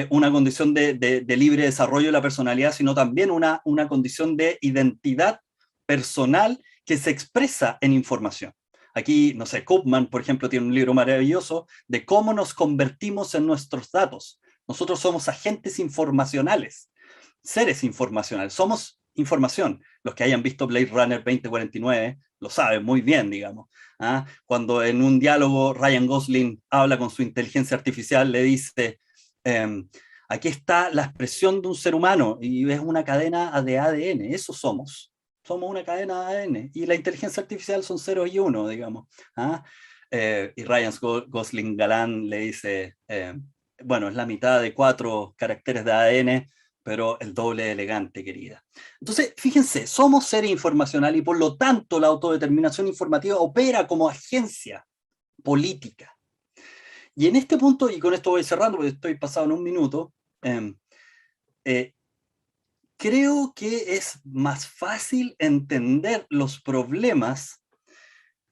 una condición de libre desarrollo de la personalidad, sino también una condición de identidad personal que se expresa en información. Aquí, no sé, Koopman, por ejemplo, tiene un libro maravilloso de cómo nos convertimos en nuestros datos. Nosotros somos agentes informacionales, seres informacionales, somos información. Los que hayan visto Blade Runner 2049 lo saben muy bien, digamos. ¿Ah? Cuando en un diálogo Ryan Gosling habla con su inteligencia artificial, le dice, aquí está la expresión de un ser humano y es una cadena de ADN, eso somos una cadena de ADN y la inteligencia artificial son 0 y 1, digamos. ¿Ah? Y Ryan Gosling galán le dice, bueno, es la mitad de 4 caracteres de ADN, pero el doble de elegante, querida. Entonces, fíjense, somos seres informacionales y por lo tanto la autodeterminación informativa opera como agencia política. Y en este punto, y con esto voy cerrando porque estoy pasado en un minuto, creo que es más fácil entender los problemas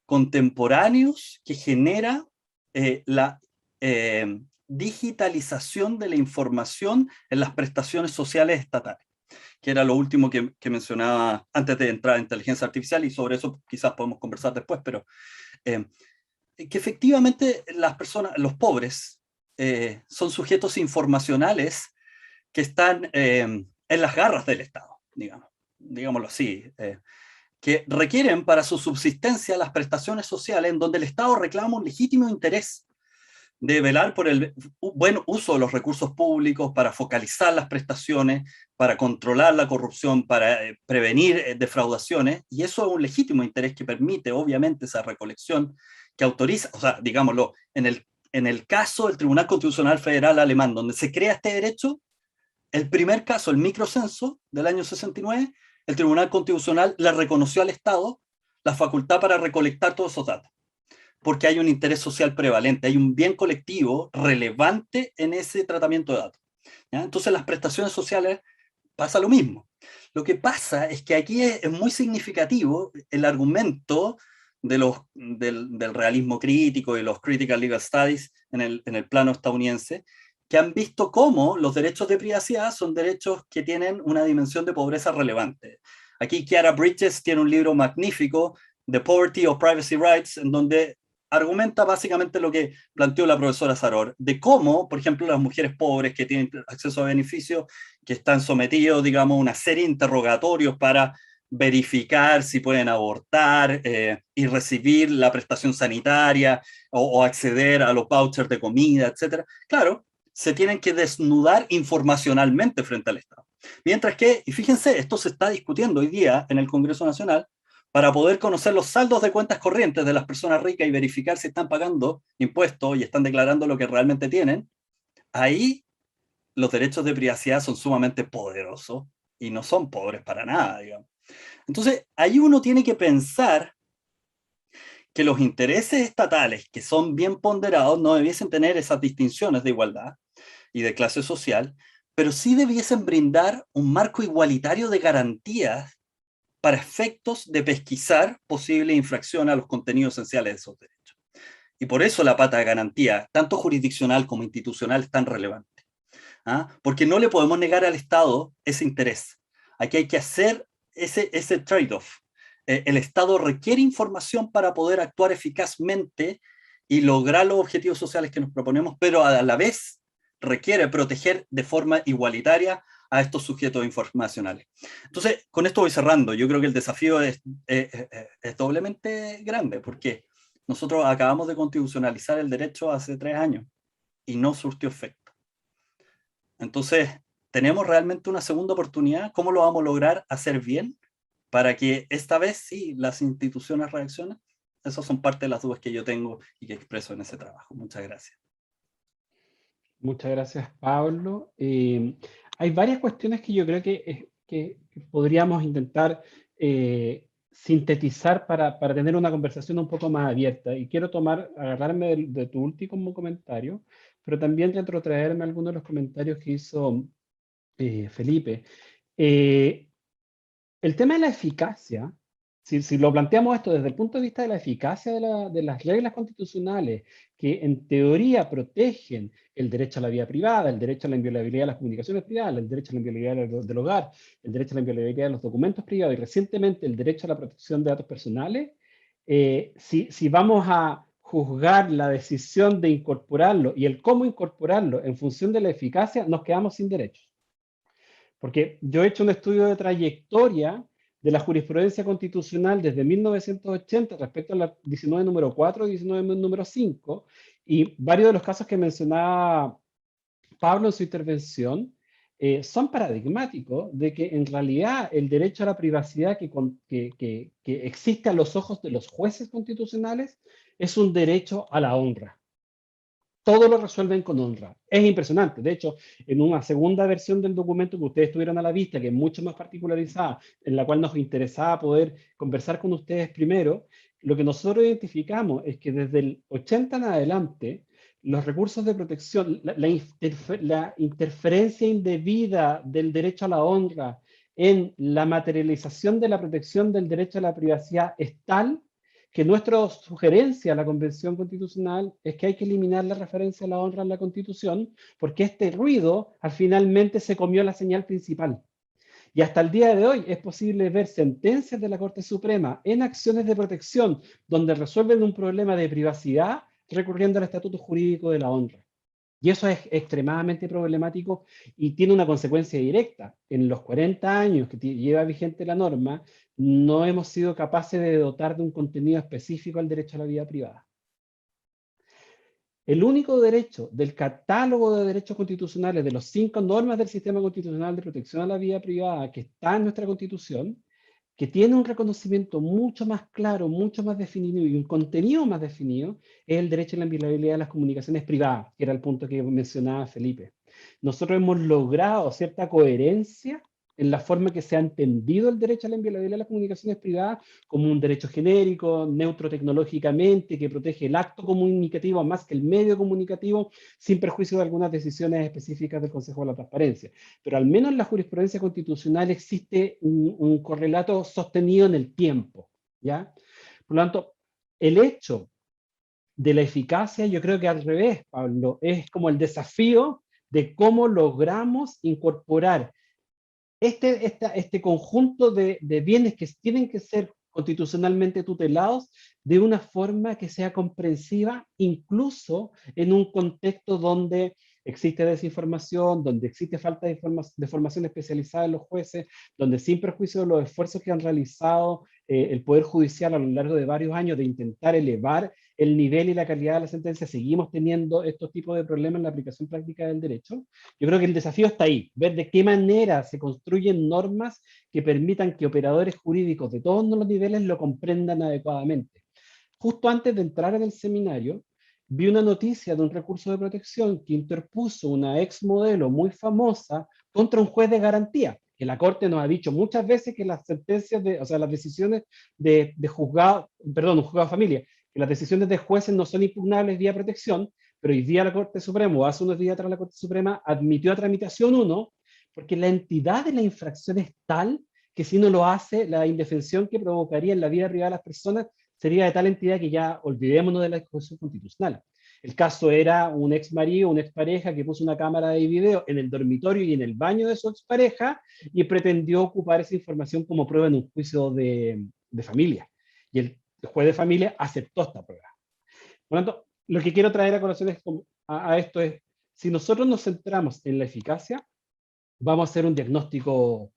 contemporáneos que genera la digitalización de la información en las prestaciones sociales estatales, que era lo último que mencionaba antes de entrar en inteligencia artificial, y sobre eso quizás podemos conversar después, pero que efectivamente las personas, los pobres, son sujetos informacionales que están en las garras del Estado, digámoslo así, que requieren para su subsistencia las prestaciones sociales en donde el Estado reclama un legítimo interés de velar por el buen uso de los recursos públicos, para focalizar las prestaciones, para controlar la corrupción, para prevenir defraudaciones, y eso es un legítimo interés que permite, obviamente, esa recolección que autoriza, o sea, digámoslo, en el caso del Tribunal Constitucional Federal Alemán, donde se crea este derecho, el primer caso, el microcenso del año 69, el Tribunal Constitucional le reconoció al Estado la facultad para recolectar todos esos datos, porque hay un interés social prevalente, hay un bien colectivo relevante en ese tratamiento de datos. ¿Ya? Entonces, las prestaciones sociales pasa lo mismo. Lo que pasa es que aquí es muy significativo el argumento del realismo crítico y los critical legal studies en el plano estadounidense, que han visto cómo los derechos de privacidad son derechos que tienen una dimensión de pobreza relevante. Aquí Chiara Bridges tiene un libro magnífico, The Poverty of Privacy Rights, en donde argumenta básicamente lo que planteó la profesora Saror, de cómo, por ejemplo, las mujeres pobres que tienen acceso a beneficios, que están sometidos, digamos, a una serie de interrogatorios para verificar si pueden abortar y recibir la prestación sanitaria o acceder a los vouchers de comida, etc. Claro, se tienen que desnudar informacionalmente frente al Estado. Mientras que, y fíjense, esto se está discutiendo hoy día en el Congreso Nacional, para poder conocer los saldos de cuentas corrientes de las personas ricas y verificar si están pagando impuestos y están declarando lo que realmente tienen, ahí los derechos de privacidad son sumamente poderosos y no son pobres para nada, digamos. Entonces, ahí uno tiene que pensar que los intereses estatales, que son bien ponderados, no debiesen tener esas distinciones de igualdad y de clase social, pero sí debiesen brindar un marco igualitario de garantías para efectos de pesquisar posible infracción a los contenidos esenciales de esos derechos. Y por eso la pata de garantía, tanto jurisdiccional como institucional, es tan relevante. ¿Ah? Porque no le podemos negar al Estado ese interés. Aquí hay que hacer ese trade-off. El Estado requiere información para poder actuar eficazmente y lograr los objetivos sociales que nos proponemos, pero a la vez requiere proteger de forma igualitaria a estos sujetos informacionales. Entonces, con esto voy cerrando. Yo creo que el desafío es doblemente grande, porque nosotros acabamos de constitucionalizar el derecho hace 3 años y no surtió efecto. Entonces, ¿tenemos realmente una segunda oportunidad? ¿Cómo lo vamos a lograr hacer bien para que esta vez sí las instituciones reaccionen? Esas son parte de las dudas que yo tengo y que expreso en ese trabajo. Muchas gracias. Muchas gracias, Pablo. Hay varias cuestiones que yo creo que podríamos intentar sintetizar para tener una conversación un poco más abierta. Y quiero agarrarme de tu último comentario, pero también retrotraerme a algunos de los comentarios que hizo Felipe. El tema de la eficacia, si lo planteamos esto desde el punto de vista de la eficacia de las reglas constitucionales que en teoría protegen el derecho a la vida privada, el derecho a la inviolabilidad de las comunicaciones privadas, el derecho a la inviolabilidad del hogar, el derecho a la inviolabilidad de los documentos privados y recientemente el derecho a la protección de datos personales, si vamos a juzgar la decisión de incorporarlo y el cómo incorporarlo en función de la eficacia, nos quedamos sin derechos. Porque yo he hecho un estudio de trayectoria de la jurisprudencia constitucional desde 1980 respecto a la 19 número 4 y 19 número 5, y varios de los casos que mencionaba Pablo en su intervención son paradigmáticos de que en realidad el derecho a la privacidad que existe a los ojos de los jueces constitucionales es un derecho a la honra. Todo lo resuelven con honra. Es impresionante. De hecho, en una segunda versión del documento que ustedes tuvieron a la vista, que es mucho más particularizada, en la cual nos interesaba poder conversar con ustedes primero, lo que nosotros identificamos es que desde el 80 en adelante, los recursos de protección, la interferencia indebida del derecho a la honra en la materialización de la protección del derecho a la privacidad es tal que nuestra sugerencia a la Convención Constitucional es que hay que eliminar la referencia a la honra en la Constitución, porque este ruido finalmente se comió la señal principal. Y hasta el día de hoy es posible ver sentencias de la Corte Suprema en acciones de protección donde resuelven un problema de privacidad recurriendo al estatuto jurídico de la honra. Y eso es extremadamente problemático y tiene una consecuencia directa. En los 40 años que lleva vigente la norma, no hemos sido capaces de dotar de un contenido específico al derecho a la vida privada. El único derecho del catálogo de derechos constitucionales de las 5 normas del sistema constitucional de protección a la vida privada que está en nuestra Constitución, que tiene un reconocimiento mucho más claro, mucho más definido y un contenido más definido, es el derecho a la inviolabilidad de las comunicaciones privadas, que era el punto que mencionaba Felipe. Nosotros hemos logrado cierta coherencia en la forma que se ha entendido el derecho a la inviolabilidad de las comunicaciones privadas como un derecho genérico, neutro tecnológicamente, que protege el acto comunicativo más que el medio comunicativo, sin perjuicio de algunas decisiones específicas del Consejo de la Transparencia. Pero al menos en la jurisprudencia constitucional existe un correlato sostenido en el tiempo, ¿ya? Por lo tanto, el hecho de la eficacia, yo creo que al revés, Pablo, es como el desafío de cómo logramos incorporar este conjunto de bienes que tienen que ser constitucionalmente tutelados de una forma que sea comprensiva, incluso en un contexto donde existe desinformación, donde existe falta de formación especializada en los jueces, donde sin perjuicio de los esfuerzos que han realizado el Poder Judicial a lo largo de varios años de intentar elevar el nivel y la calidad de la sentencia, seguimos teniendo estos tipos de problemas en la aplicación práctica del derecho. Yo creo que el desafío está ahí, ver de qué manera se construyen normas que permitan que operadores jurídicos de todos los niveles lo comprendan adecuadamente. Justo antes de entrar en el seminario, vi una noticia de un recurso de protección que interpuso una ex modelo muy famosa contra un juez de garantía, que la Corte nos ha dicho muchas veces que las sentencias, las decisiones de juzgado, perdón, un juzgado de familia, que las decisiones de jueces no son impugnables vía protección, pero hoy día la Corte Suprema, o hace unos días atrás la Corte Suprema, admitió a tramitación 1, porque la entidad de la infracción es tal que si no lo hace, la indefensión que provocaría en la vida privada de las personas sería de tal entidad que ya olvidémonos de la discusión constitucional. El caso era un ex marido, una expareja que puso una cámara de video en el dormitorio y en el baño de su expareja y pretendió ocupar esa información como prueba en un juicio de familia. Y el juez de familia aceptó esta prueba. Por lo tanto, lo que quiero traer a colación a esto es, Si nosotros nos centramos en la eficacia, vamos a hacer un diagnóstico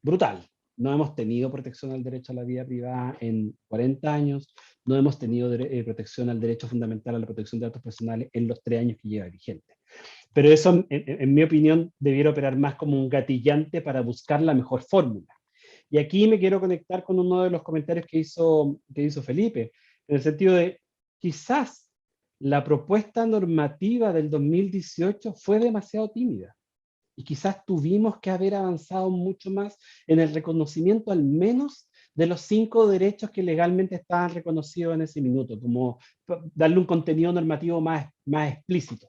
brutal. No hemos tenido protección al derecho a la vida privada en 40 años, no hemos tenido protección al derecho fundamental a la protección de datos personales en los 3 años que lleva vigente. Pero eso, en mi opinión, debiera operar más como un gatillante para buscar la mejor fórmula. Y aquí me quiero conectar con uno de los comentarios que hizo Felipe, en el sentido de, quizás la propuesta normativa del 2018 fue demasiado tímida. Y quizás tuvimos que haber avanzado mucho más en el reconocimiento al menos de los 5 derechos que legalmente estaban reconocidos en ese minuto, como darle un contenido normativo más explícito.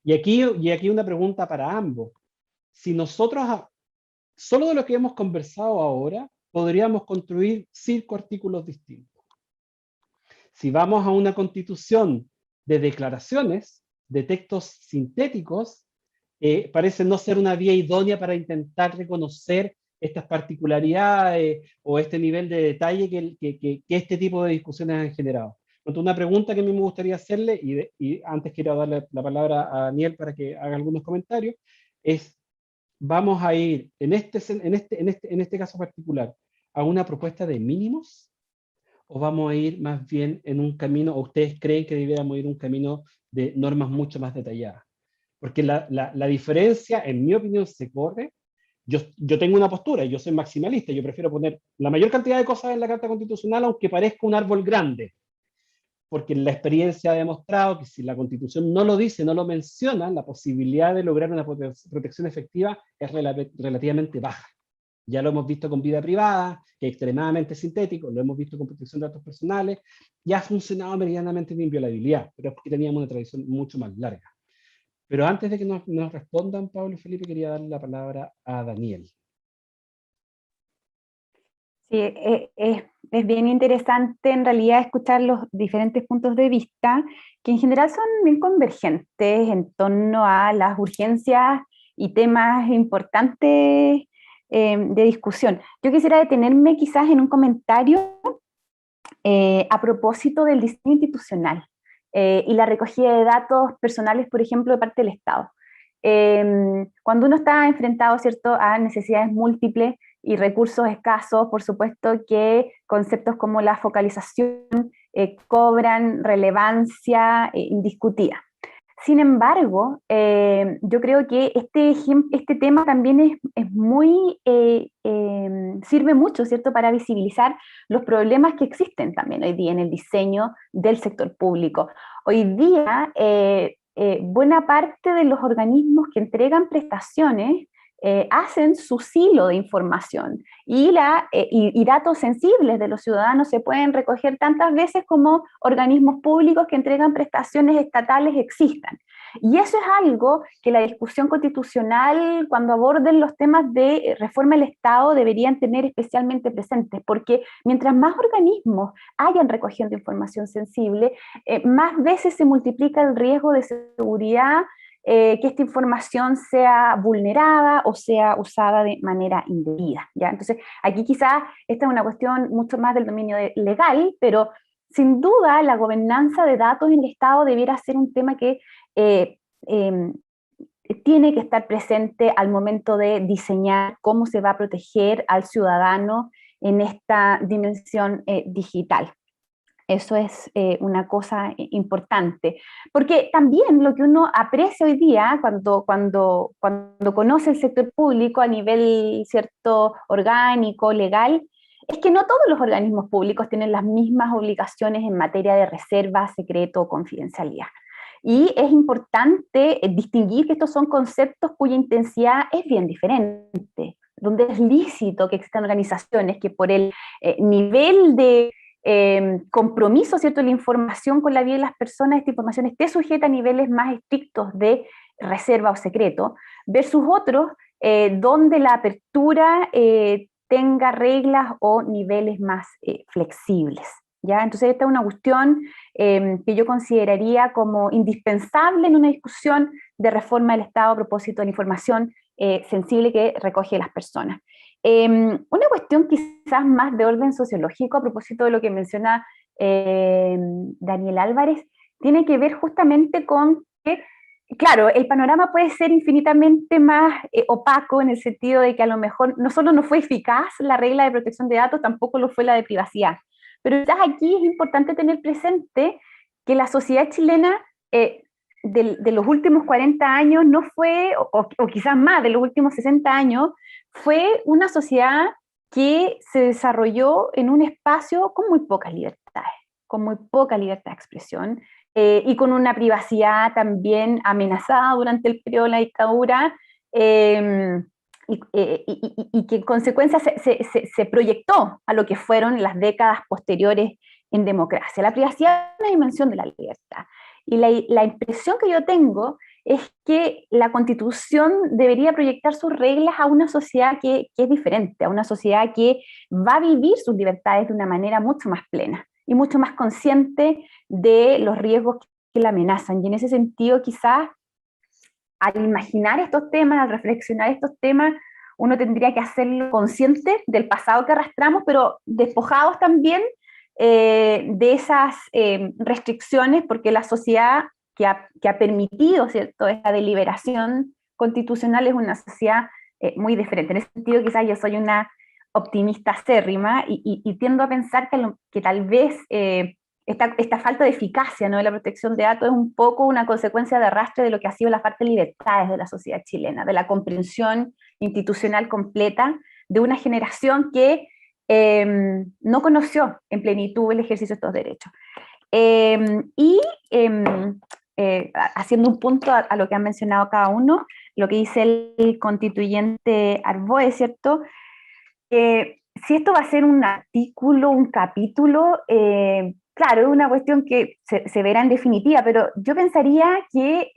Y aquí una pregunta para ambos. Si nosotros, solo de lo que hemos conversado ahora, podríamos construir 5 artículos distintos. Si vamos a una constitución de declaraciones, de textos sintéticos, parece no ser una vía idónea para intentar reconocer estas particularidades o este nivel de detalle que este tipo de discusiones han generado. Entonces, una pregunta que a mí me gustaría hacerle, y antes quiero darle la palabra a Daniel para que haga algunos comentarios, es, ¿vamos a ir en este caso particular a una propuesta de mínimos? ¿O vamos a ir más bien en un camino, o ustedes creen que deberíamos ir un camino de normas mucho más detalladas? Porque la diferencia, en mi opinión, se corre. Yo tengo una postura, yo soy maximalista, yo prefiero poner la mayor cantidad de cosas en la Carta Constitucional, aunque parezca un árbol grande. Porque la experiencia ha demostrado que si la Constitución no lo dice, no lo menciona, la posibilidad de lograr una protección efectiva es relativamente baja. Ya lo hemos visto con vida privada, que es extremadamente sintético, lo hemos visto con protección de datos personales, y ha funcionado medianamente en inviolabilidad, pero es porque teníamos una tradición mucho más larga. Pero antes de que nos respondan, Pablo y Felipe, quería darle la palabra a Daniel. Sí, es bien interesante en realidad escuchar los diferentes puntos de vista, que en general son bien convergentes en torno a las urgencias y temas importantes de discusión. Yo quisiera detenerme quizás en un comentario a propósito del diseño institucional y la recogida de datos personales, por ejemplo, de parte del Estado. Cuando uno está enfrentado, ¿cierto?, a necesidades múltiples y recursos escasos, por supuesto que conceptos como la focalización cobran relevancia indiscutida. Sin embargo, yo creo que este tema también es muy, sirve mucho, ¿cierto?, para visibilizar los problemas que existen también hoy día en el diseño del sector público. Hoy día, buena parte de los organismos que entregan prestaciones hacen su silo de información y datos sensibles de los ciudadanos se pueden recoger tantas veces como organismos públicos que entregan prestaciones estatales existan. Y eso es algo que la discusión constitucional, cuando aborden los temas de reforma del Estado, deberían tener especialmente presentes, porque mientras más organismos hayan recogiendo información sensible, más veces se multiplica el riesgo de seguridad, que esta información sea vulnerada o sea usada de manera indebida, ¿ya? Entonces, aquí quizás esta es una cuestión mucho más del dominio legal, pero sin duda la gobernanza de datos en el Estado debiera ser un tema que tiene que estar presente al momento de diseñar cómo se va a proteger al ciudadano en esta dimensión digital. Eso es una cosa importante, porque también lo que uno aprecia hoy día cuando conoce el sector público a nivel, cierto, orgánico, legal, es que no todos los organismos públicos tienen las mismas obligaciones en materia de reserva, secreto o confidencialidad. Y es importante distinguir que estos son conceptos cuya intensidad es bien diferente, donde es lícito que existan organizaciones que por el nivel de compromiso, ¿cierto?, la información con la vida de las personas, esta información esté sujeta a niveles más estrictos de reserva o secreto, versus otros donde la apertura tenga reglas o niveles más flexibles, ¿ya? Entonces esta es una cuestión que yo consideraría como indispensable en una discusión de reforma del Estado a propósito de la información sensible que recoge las personas. Una cuestión quizás más de orden sociológico a propósito de lo que menciona Daniel Álvarez, tiene que ver justamente con que claro, el panorama puede ser infinitamente más opaco en el sentido de que a lo mejor no solo no fue eficaz la regla de protección de datos, tampoco lo fue la de privacidad. Pero quizás aquí es importante tener presente que la sociedad chilena de los últimos 40 años no fue, o quizás más, de los últimos 60 años, fue una sociedad que se desarrolló en un espacio con muy pocas libertades, con muy poca libertad de expresión, y con una privacidad también amenazada durante el periodo de la dictadura, y que en consecuencia se proyectó a lo que fueron las décadas posteriores en democracia. La privacidad es una dimensión de la libertad. Y la impresión que yo tengo es que la Constitución debería proyectar sus reglas a una sociedad que es diferente, a una sociedad que va a vivir sus libertades de una manera mucho más plena y mucho más consciente de los riesgos que la amenazan. Y en ese sentido, quizás, al imaginar estos temas, al reflexionar estos temas, uno tendría que hacerlo consciente del pasado que arrastramos, pero despojados también de esas restricciones, porque la sociedad que ha permitido, ¿cierto?, esta deliberación constitucional es una sociedad muy diferente. En ese sentido, quizás yo soy una optimista acérrima y tiendo a pensar que tal vez esta falta de eficacia, ¿no?, de la protección de datos es un poco una consecuencia de arrastre de lo que ha sido la falta de libertades de la sociedad chilena, de la comprensión institucional completa de una generación que no conoció en plenitud el ejercicio de estos derechos. Haciendo un punto a lo que han mencionado cada uno, lo que dice el constituyente Arboe, ¿cierto? Si esto va a ser un artículo, un capítulo, claro, es una cuestión que se verá en definitiva, pero yo pensaría que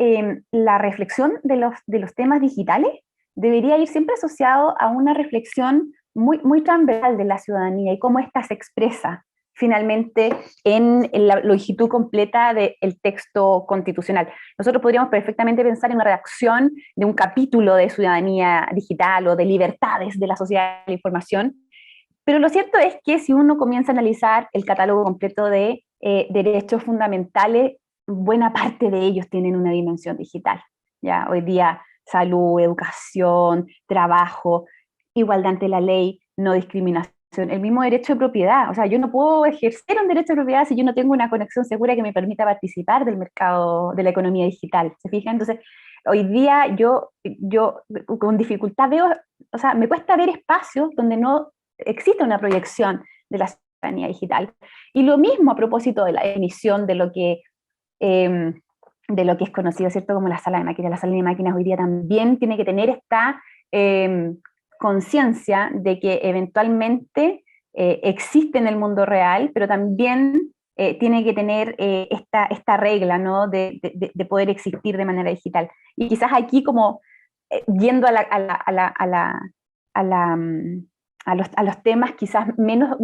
la reflexión de los temas digitales debería ir siempre asociado a una reflexión muy, muy transversal de la ciudadanía y cómo ésta se expresa finalmente en la longitud completa del texto constitucional. Nosotros podríamos perfectamente pensar en una redacción de un capítulo de ciudadanía digital o de libertades de la sociedad de la información, pero lo cierto es que si uno comienza a analizar el catálogo completo de derechos fundamentales, buena parte de ellos tienen una dimensión digital. ¿Ya? Hoy día salud, educación, trabajo, igualdad ante la ley, no discriminación, el mismo derecho de propiedad. O sea, yo no puedo ejercer un derecho de propiedad si yo no tengo una conexión segura que me permita participar del mercado de la economía digital. ¿Se fijan? Entonces, hoy día yo con dificultad veo, o sea, me cuesta ver espacios donde no existe una proyección de la ciudadanía digital. Y lo mismo a propósito de la definición de lo que es conocido, ¿cierto?, como la sala de máquinas. La sala de máquinas hoy día también tiene que tener esta conciencia de que eventualmente existe en el mundo real, pero también tiene que tener esta regla, ¿no?, de poder existir de manera digital. Y quizás aquí, como yendo a los temas quizás menos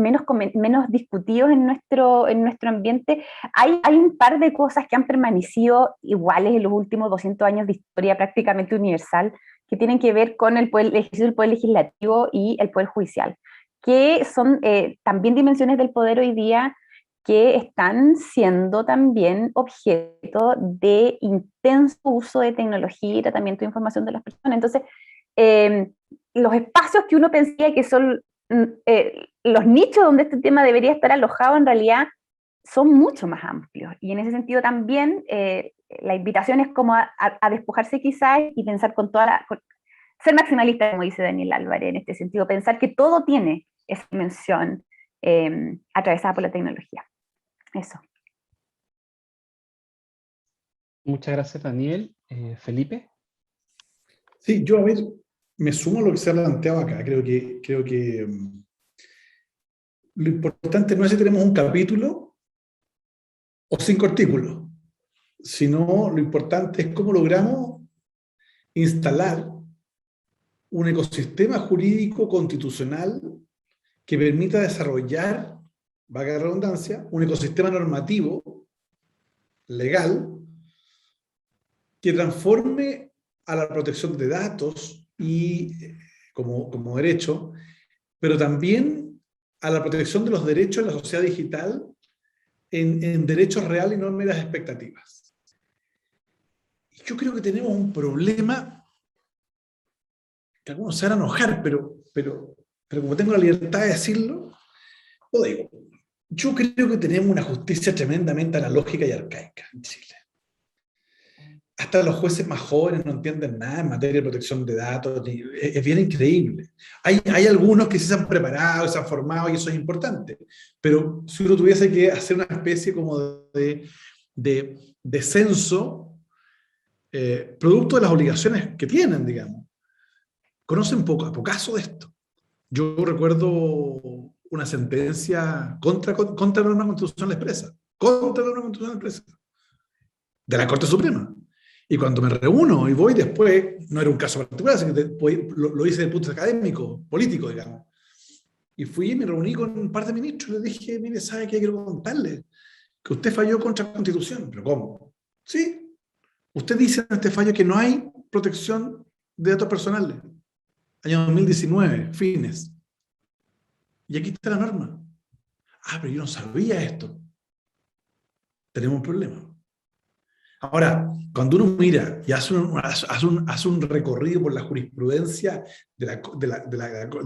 discutidos en nuestro ambiente, hay un par de cosas que han permanecido iguales en los últimos 200 años de historia prácticamente universal, que tienen que ver con el ejercicio del poder legislativo y el poder judicial, que son también dimensiones del poder hoy día que están siendo también objeto de intenso uso de tecnología y tratamiento de información de las personas. Entonces, los espacios que uno pensía que son los nichos donde este tema debería estar alojado, en realidad son mucho más amplios. Y en ese sentido también la invitación es como a despojarse quizás y pensar ser maximalista, como dice Daniel Álvarez en este sentido, pensar que todo tiene esa dimensión atravesada por la tecnología. Eso. Muchas gracias, Daniel. Felipe. Sí, yo a ver, me sumo a lo que se ha planteado acá. Creo que lo importante no es si tenemos un capítulo o 5 artículos, sino lo importante es cómo logramos instalar un ecosistema jurídico constitucional que permita desarrollar, valga la redundancia, un ecosistema normativo legal que transforme a la protección de datos y como derecho, pero también a la protección de los derechos de la sociedad digital en derechos reales y no en meras expectativas. yo creo que tenemos un problema que algunos se van a enojar, pero como tengo la libertad de decirlo, lo digo. Yo creo que tenemos una justicia tremendamente analógica y arcaica en Chile. Hasta los jueces más jóvenes no entienden nada en materia de protección de datos. Es bien increíble. Hay algunos que sí se han preparado, se han formado y eso es importante. Pero si uno tuviese que hacer una especie como de censo, producto de las obligaciones que tienen, digamos, conocen pocaso de esto. Yo recuerdo una sentencia contra la norma constitucional expresa, de la Corte Suprema. Y cuando me reúno y voy después, no era un caso particular, sino que lo hice desde el punto académico, político, digamos. Y fui y me reuní con un par de ministros y les dije, mire, ¿sabe qué quiero contarle? Que usted falló contra la Constitución. ¿Pero cómo? Sí. Usted dice en este fallo que no hay protección de datos personales. Año 2019, fines. Y aquí está la norma. Ah, pero yo no sabía esto. Tenemos un problema. Ahora, cuando uno mira y hace un recorrido por la jurisprudencia de las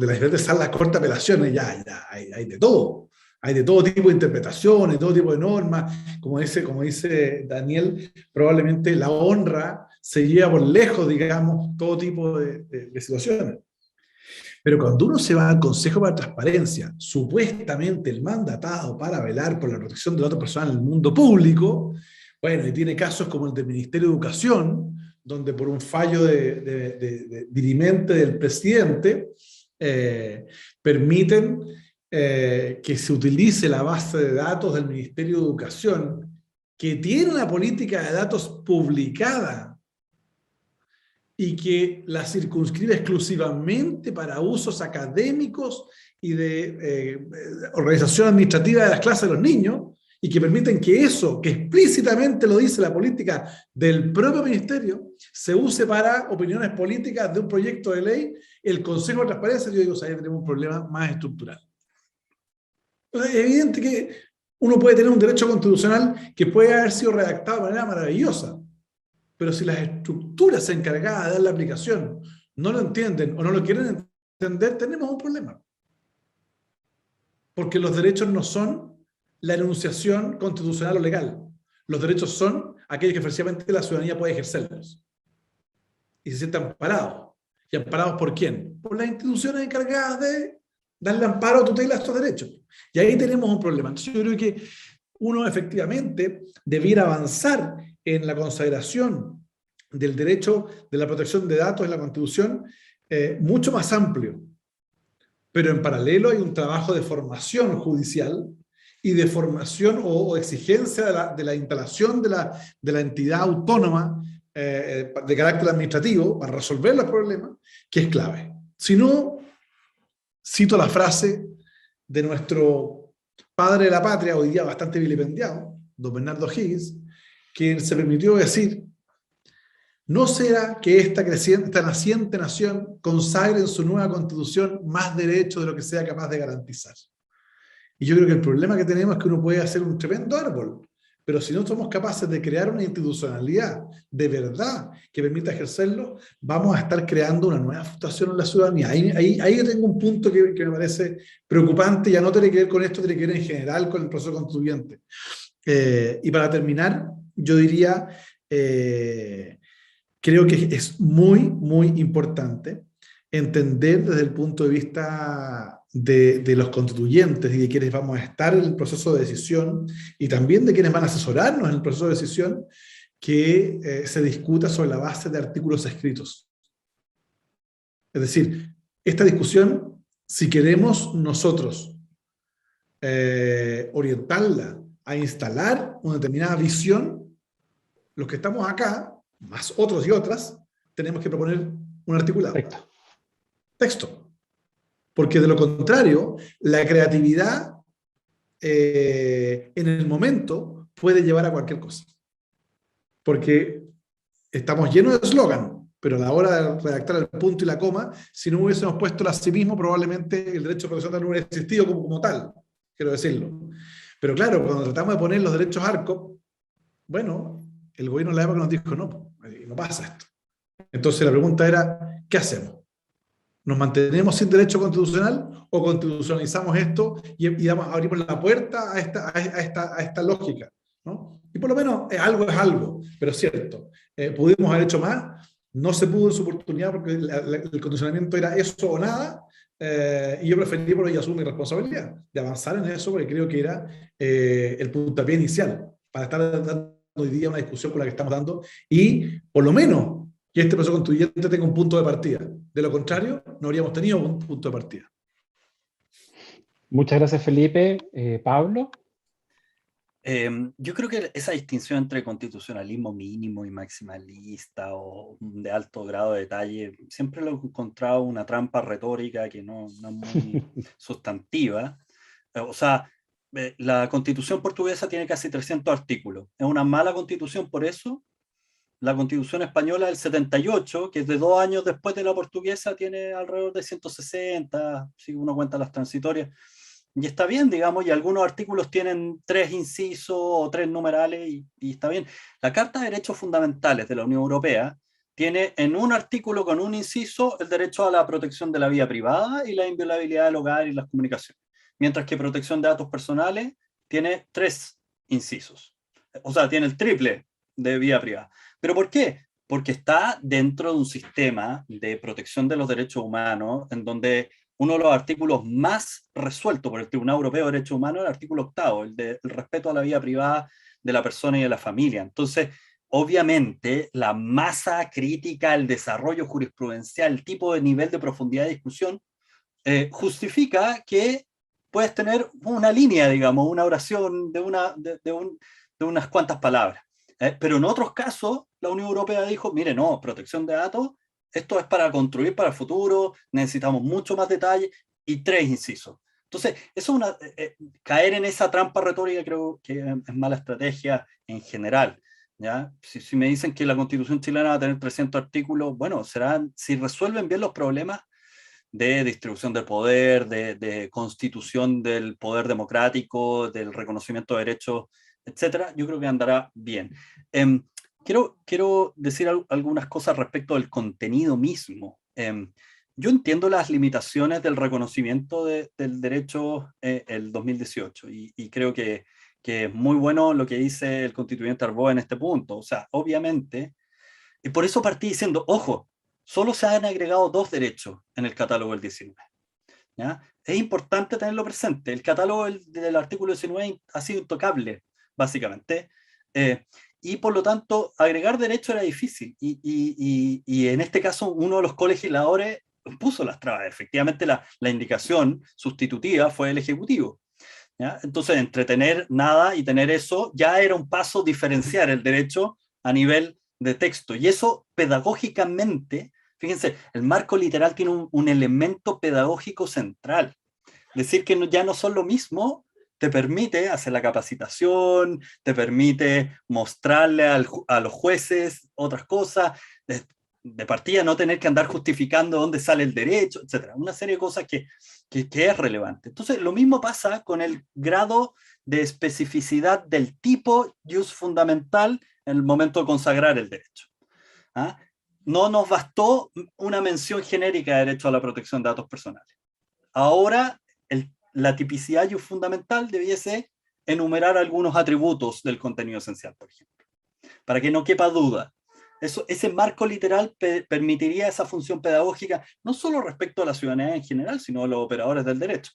diferentes salas cortas de apelaciones, ya hay de todo. Hay de todo tipo de interpretaciones, todo tipo de normas. Como dice Daniel, probablemente la honra se lleva por lejos, digamos, todo tipo de situaciones. Pero cuando uno se va al Consejo para la Transparencia, supuestamente el mandatado para velar por la protección de datos personales en el mundo público, bueno, y tiene casos como el del Ministerio de Educación, donde por un fallo dirimente del presidente, permiten que se utilice la base de datos del Ministerio de Educación, que tiene una política de datos publicada y que la circunscribe exclusivamente para usos académicos y de organización administrativa de las clases de los niños, y que permiten que eso, que explícitamente lo dice la política del propio ministerio, se use para opiniones políticas de un proyecto de ley, el Consejo de Transparencia, yo digo, ahí tenemos un problema más estructural. Entonces, es evidente que uno puede tener un derecho constitucional que puede haber sido redactado de manera maravillosa, pero si las estructuras encargadas de dar la aplicación no lo entienden o no lo quieren entender, tenemos un problema. Porque los derechos no son la enunciación constitucional o legal. Los derechos son aquellos que efectivamente la ciudadanía puede ejercerlos. Y se sientan amparados. ¿Y amparados por quién? Por las instituciones encargadas de darle amparo o tutela a estos derechos. Y ahí tenemos un problema. Entonces yo creo que uno efectivamente debiera avanzar en la consagración del derecho de la protección de datos en la Constitución mucho más amplio. Pero en paralelo hay un trabajo de formación judicial y de formación o exigencia de la instalación de la entidad autónoma de carácter administrativo para resolver los problemas, que es clave. Si no, cito la frase de nuestro padre de la patria, hoy día bastante vilipendiado, don Bernardo Higgins, quien se permitió decir: ¿no será que esta naciente nación consagre en su nueva constitución más derechos de lo que sea capaz de garantizar? Y yo creo que el problema que tenemos es que uno puede hacer un tremendo árbol, pero si no somos capaces de crear una institucionalidad de verdad que permita ejercerlo, vamos a estar creando una nueva frustración en la ciudadanía. Ahí yo tengo un punto que me parece preocupante, ya no tiene que ver con esto, tiene que ver en general con el proceso constituyente. Y para terminar, yo diría, creo que es muy, muy importante entender desde el punto de vista de los constituyentes y de quienes vamos a estar en el proceso de decisión y también de quienes van a asesorarnos en el proceso de decisión, que se discuta sobre la base de artículos escritos. Es decir, esta discusión, si queremos nosotros orientarla a instalar una determinada visión, los que estamos acá, más otros y otras, tenemos que proponer un articulado. Texto. Porque de lo contrario, la creatividad en el momento puede llevar a cualquier cosa. Porque estamos llenos de eslogan, pero a la hora de redactar el punto y la coma, si no hubiésemos puesto el asimismo, probablemente el derecho a protección no hubiera existido como tal, quiero decirlo. Pero claro, cuando tratamos de poner los derechos ARCO, bueno, el gobierno de la época nos dijo no, Y no pasa esto. Entonces la pregunta era, ¿qué hacemos? ¿Nos mantenemos sin derecho constitucional o constitucionalizamos esto y abrimos la puerta a esta lógica, ¿no? Y por lo menos algo es algo, pero es cierto. ¿Pudimos haber hecho más? No se pudo en su oportunidad porque el condicionamiento era eso o nada, y yo preferí por ello asumir mi responsabilidad de avanzar en eso porque creo que era el puntapié inicial para estar dando hoy día una discusión con la que estamos dando y por lo menos que este proceso constituyente tenga un punto de partida. De lo contrario, no habríamos tenido un punto de partida. Muchas gracias, Felipe. Pablo. Yo creo que esa distinción entre constitucionalismo mínimo y maximalista o de alto grado de detalle, siempre lo he encontrado una trampa retórica que no es muy sustantiva. O sea, la Constitución portuguesa tiene casi 300 artículos. ¿Es una mala constitución por eso? La Constitución española del 78, que es de 2 años después de la portuguesa, tiene alrededor de 160, si uno cuenta las transitorias. Y está bien, digamos, y algunos artículos tienen 3 incisos o 3 numerales, y está bien. La Carta de Derechos Fundamentales de la Unión Europea tiene en un artículo con un inciso el derecho a la protección de la vida privada y la inviolabilidad del hogar y las comunicaciones, mientras que protección de datos personales tiene 3 incisos. O sea, tiene el triple de vida privada. ¿Pero por qué? Porque está dentro de un sistema de protección de los derechos humanos en donde uno de los artículos más resueltos por el Tribunal Europeo de Derechos Humanos es el artículo 8, el respeto a la vida privada de la persona y de la familia. Entonces, obviamente, la masa crítica, el desarrollo jurisprudencial, el tipo de nivel de profundidad de discusión, justifica que puedes tener una línea, digamos, una oración de unas cuantas palabras. Pero en otros casos, la Unión Europea dijo, mire, no, protección de datos, esto es para construir para el futuro, necesitamos mucho más detalle, y 3 incisos. Entonces, eso es caer en esa trampa retórica creo que es mala estrategia en general. ¿Ya? Si me dicen que la Constitución chilena va a tener 300 artículos, bueno, serán, si resuelven bien los problemas de distribución del poder, de constitución del poder democrático, del reconocimiento de derechos, etcétera, yo creo que andará bien. Quiero decir algunas cosas respecto del contenido mismo. Yo entiendo las limitaciones del reconocimiento del derecho el 2018 y creo que es muy bueno lo que dice el constituyente Arboe en este punto. O sea, obviamente, y por eso partí diciendo, ojo, solo se han agregado 2 derechos en el catálogo del 19. ¿Ya? Es importante tenerlo presente. El catálogo del artículo 19 ha sido intocable, básicamente. Y por lo tanto, agregar derecho era difícil. Y en este caso, uno de los colegisladores puso las trabas. Efectivamente, la indicación sustitutiva fue el Ejecutivo. ¿Ya? Entonces, entre tener nada y tener eso, ya era un paso diferenciar el derecho a nivel de texto. Y eso, pedagógicamente, fíjense, el marco literal tiene un elemento pedagógico central. Decir que ya no son lo mismo te permite hacer la capacitación, te permite mostrarle a los jueces otras cosas, de partida no tener que andar justificando dónde sale el derecho, etc. Una serie de cosas que es relevante. Entonces, lo mismo pasa con el grado de especificidad del tipo jus fundamental en el momento de consagrar el derecho. ¿Ah? No nos bastó una mención genérica de derecho a la protección de datos personales. Ahora, la tipicidad jus fundamental debiese enumerar algunos atributos del contenido esencial, por ejemplo, para que no quepa duda. Ese marco literal permitiría esa función pedagógica, no solo respecto a la ciudadanía en general, sino a los operadores del derecho.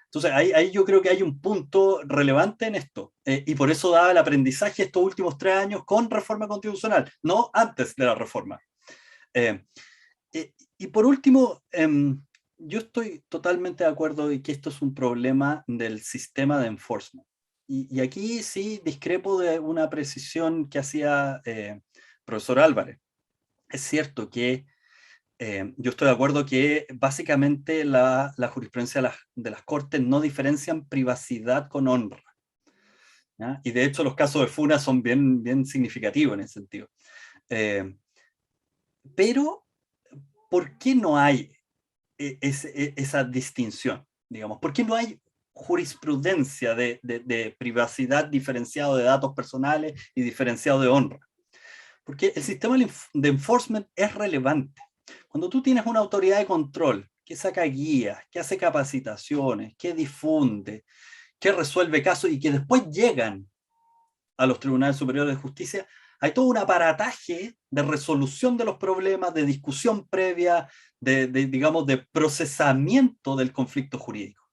Entonces, ahí yo creo que hay un punto relevante en esto, y por eso daba el aprendizaje estos últimos 3 años con reforma constitucional, no antes de la reforma. Y por último, yo estoy totalmente de acuerdo en que esto es un problema del sistema de enforcement. Y aquí sí discrepo de una precisión que hacía profesor Álvarez. Es cierto que yo estoy de acuerdo que básicamente la jurisprudencia de las Cortes no diferencian privacidad con honra. ¿Ya? Y de hecho los casos de Funa son bien significativos en ese sentido. Pero, ¿por qué no hay esa distinción? Digamos, ¿por qué no hay jurisprudencia de privacidad diferenciado de datos personales y diferenciado de honra? Porque el sistema de enforcement es relevante. Cuando tú tienes una autoridad de control que saca guías, que hace capacitaciones, que difunde, que resuelve casos y que después llegan a los tribunales superiores de justicia, hay todo un aparataje de resolución de los problemas, de discusión previa, digamos, de procesamiento del conflicto jurídico.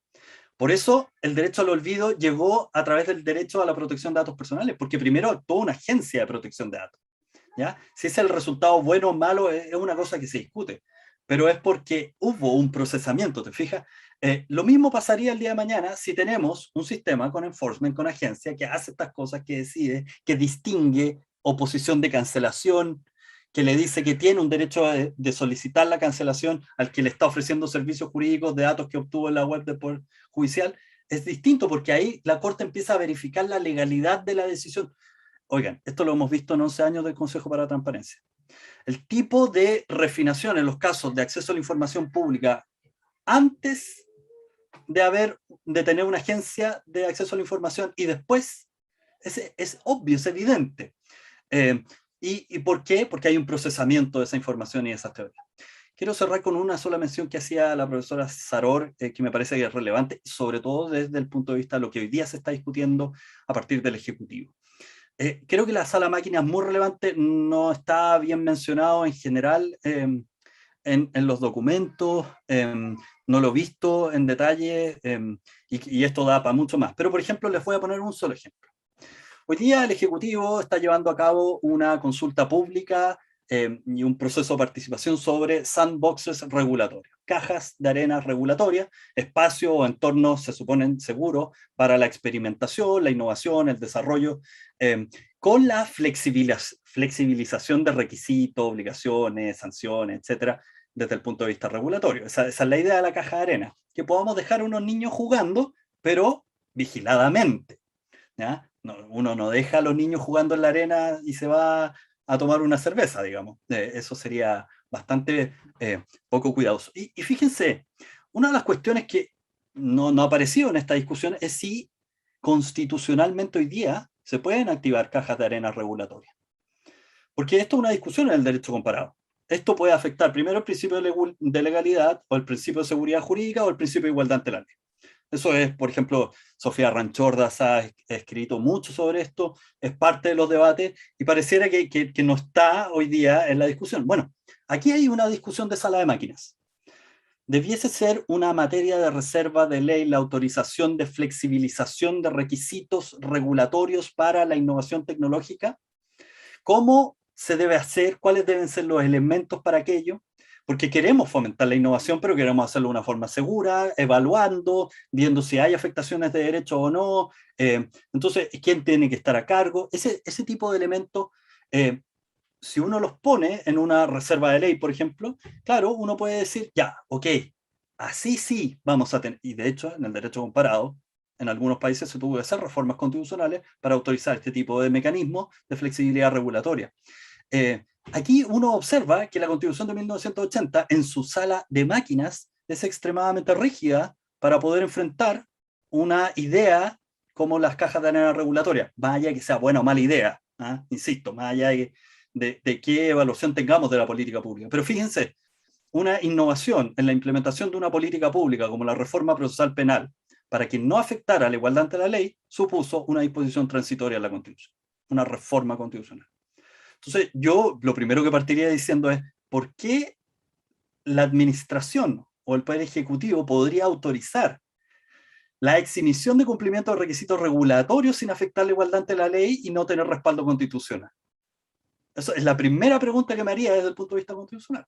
Por eso el derecho al olvido llegó a través del derecho a la protección de datos personales, porque primero actuó una agencia de protección de datos. ¿Ya? Si es el resultado bueno o malo es una cosa que se discute, pero es porque hubo un procesamiento, ¿te fijas? Lo mismo pasaría el día de mañana si tenemos un sistema con enforcement, con agencia, que hace estas cosas, que decide, que distingue oposición de cancelación, que le dice que tiene un derecho de solicitar la cancelación al que le está ofreciendo servicios jurídicos de datos que obtuvo en la web del Poder Judicial. Es distinto porque ahí la Corte empieza a verificar la legalidad de la decisión. Oigan, esto lo hemos visto en 11 años del Consejo para la Transparencia. El tipo de refinación en los casos de acceso a la información pública antes de tener una agencia de acceso a la información y después es obvio, es evidente. ¿Y por qué? Porque hay un procesamiento de esa información y de esas teorías. Quiero cerrar con una sola mención que hacía la profesora Saror, que me parece que es relevante, sobre todo desde el punto de vista de lo que hoy día se está discutiendo a partir del Ejecutivo. Creo que la sala máquina es muy relevante, no está bien mencionado en general en los documentos, no lo he visto en detalle y esto da para mucho más. Pero, por ejemplo, les voy a poner un solo ejemplo. Hoy día el Ejecutivo está llevando a cabo una consulta pública y un proceso de participación sobre sandboxes regulatorios, cajas de arena regulatorias, espacios o entornos se suponen seguros para la experimentación, la innovación, el desarrollo, con la flexibilización de requisitos, obligaciones, sanciones, etcétera, desde el punto de vista regulatorio. Esa es la idea de la caja de arena, que podamos dejar a unos niños jugando, pero vigiladamente. ¿Ya? No, uno no deja a los niños jugando en la arena y se va a tomar una cerveza, digamos. Eso sería bastante poco cuidadoso. Y fíjense, una de las cuestiones que no ha aparecido en esta discusión es si constitucionalmente hoy día se pueden activar cajas de arena regulatorias. Porque esto es una discusión en el derecho comparado. Esto puede afectar primero el principio de legalidad, o el principio de seguridad jurídica, o el principio de igualdad ante la ley. Eso es, por ejemplo, Sofía Ranchordas ha escrito mucho sobre esto, es parte de los debates y pareciera que no está hoy día en la discusión. Bueno, aquí hay una discusión de sala de máquinas. Debiese ser una materia de reserva de ley la autorización de flexibilización de requisitos regulatorios para la innovación tecnológica. ¿Cómo se debe hacer? ¿Cuáles deben ser los elementos para aquello? Porque queremos fomentar la innovación, pero queremos hacerlo de una forma segura, evaluando, viendo si hay afectaciones de derecho o no. Entonces, ¿quién tiene que estar a cargo? Ese tipo de elementos, si uno los pone en una reserva de ley, por ejemplo, claro, uno puede decir, ya, ok, así sí vamos a tener, y de hecho, en el derecho comparado, en algunos países se tuvo que hacer reformas constitucionales para autorizar este tipo de mecanismos de flexibilidad regulatoria. Aquí uno observa que la Constitución de 1980 en su sala de máquinas es extremadamente rígida para poder enfrentar una idea como las cajas de arena regulatoria, más allá de que sea buena o mala idea, insisto, más allá de qué evaluación tengamos de la política pública. Pero fíjense, una innovación en la implementación de una política pública como la reforma procesal penal, para que no afectara la igualdad ante la ley, supuso una disposición transitoria en la Constitución, una reforma constitucional. Entonces, yo lo primero que partiría diciendo es, ¿por qué la administración o el Poder Ejecutivo podría autorizar la exhibición de cumplimiento de requisitos regulatorios sin afectar la igualdad ante la ley y no tener respaldo constitucional? Esa es la primera pregunta que me haría desde el punto de vista constitucional.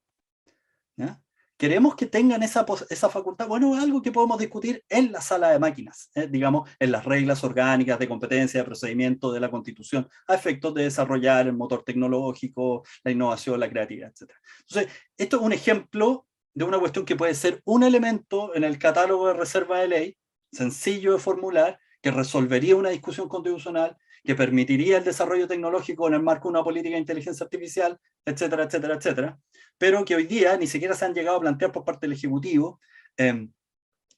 ¿Ya? ¿Queremos que tengan esa facultad? Bueno, es algo que podemos discutir en la sala de máquinas, digamos, en las reglas orgánicas de competencia, de procedimiento de la Constitución, a efectos de desarrollar el motor tecnológico, la innovación, la creatividad, etc. Entonces, esto es un ejemplo de una cuestión que puede ser un elemento en el catálogo de reserva de ley, sencillo de formular, que resolvería una discusión constitucional, que permitiría el desarrollo tecnológico en el marco de una política de inteligencia artificial, etcétera, etcétera, etcétera, pero que hoy día ni siquiera se han llegado a plantear por parte del Ejecutivo